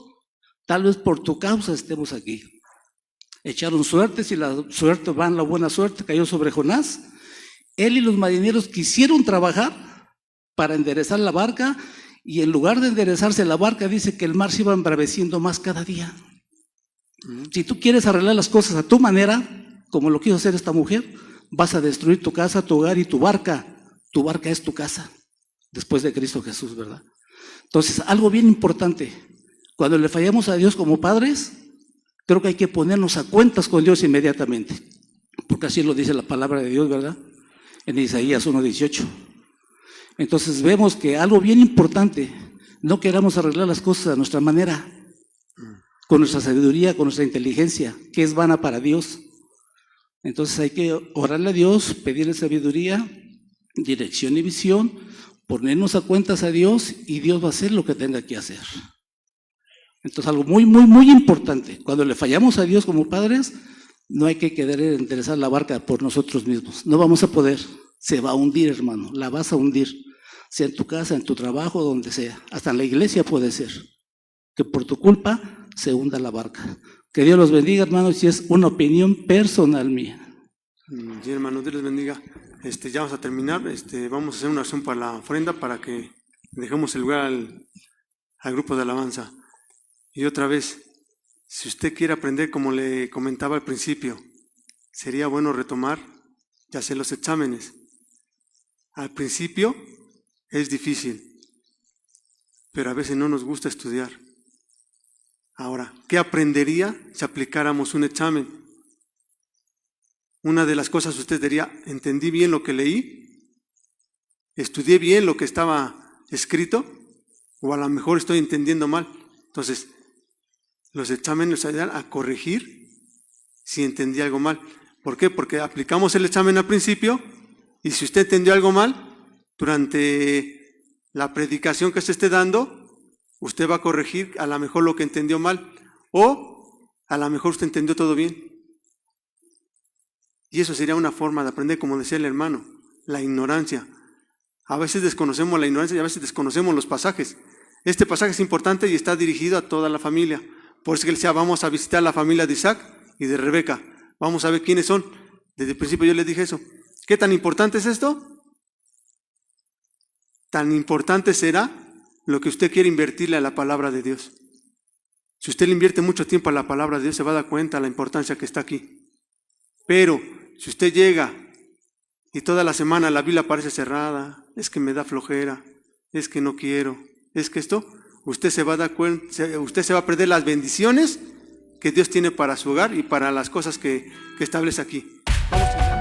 tal vez por tu causa estemos aquí. Echaron suertes y la buena suerte cayó sobre Jonás. Él y los marineros quisieron trabajar para enderezar la barca, y en lugar de enderezarse la barca, dice que el mar se iba embraveciendo más cada día. Si tú quieres arreglar las cosas a tu manera, como lo quiso hacer esta mujer, vas a destruir tu casa, tu hogar y tu barca. Tu barca es tu casa, después de Cristo Jesús, ¿verdad? Entonces, algo bien importante, cuando le fallamos a Dios como padres, creo que hay que ponernos a cuentas con Dios inmediatamente, porque así lo dice la palabra de Dios, ¿verdad? En Isaías 1:18. Entonces vemos que algo bien importante, no queramos arreglar las cosas a nuestra manera, con nuestra sabiduría, con nuestra inteligencia, que es vana para Dios. Entonces hay que orarle a Dios, pedirle sabiduría, dirección y visión, ponernos a cuentas a Dios, y Dios va a hacer lo que tenga que hacer. Entonces algo muy, muy, muy importante, cuando le fallamos a Dios como padres, no hay que querer enderezar la barca por nosotros mismos, no vamos a poder. Se va a hundir, hermano, la vas a hundir, sea en tu casa, en tu trabajo, donde sea, hasta en la iglesia puede ser, que por tu culpa se hunda la barca. Que Dios los bendiga, hermanos, y es una opinión personal mía. Sí, hermano, Dios les bendiga. Ya vamos a terminar, vamos a hacer una oración para la ofrenda, para que dejemos el lugar al grupo de alabanza. Y otra vez, si usted quiere aprender, como le comentaba al principio, sería bueno retomar y hacer los exámenes. Al principio es difícil, pero a veces no nos gusta estudiar. Ahora, ¿qué aprendería si aplicáramos un examen? Una de las cosas usted diría, entendí bien lo que leí, estudié bien lo que estaba escrito, o a lo mejor estoy entendiendo mal. Entonces, los exámenes nos ayudan a corregir si entendí algo mal. ¿Por qué? Porque aplicamos el examen al principio, y si usted entendió algo mal, durante la predicación que se esté dando, usted va a corregir a lo mejor lo que entendió mal, o a lo mejor usted entendió todo bien. Y eso sería una forma de aprender, como decía el hermano, la ignorancia. A veces desconocemos la ignorancia y a veces desconocemos los pasajes. Este pasaje es importante y está dirigido a toda la familia. Por eso que él decía, vamos a visitar la familia de Isaac y de Rebeca. Vamos a ver quiénes son. Desde el principio yo les dije eso. ¿Qué tan importante es esto? Tan importante será lo que usted quiere invertirle a la palabra de Dios. Si usted le invierte mucho tiempo a la palabra de Dios, se va a dar cuenta de la importancia que está aquí. Pero si usted llega y toda la semana la Biblia parece cerrada, es que me da flojera, es que no quiero, es que esto, usted se va a dar cuenta, usted se va a perder las bendiciones que Dios tiene para su hogar y para las cosas que establece aquí. Vamos a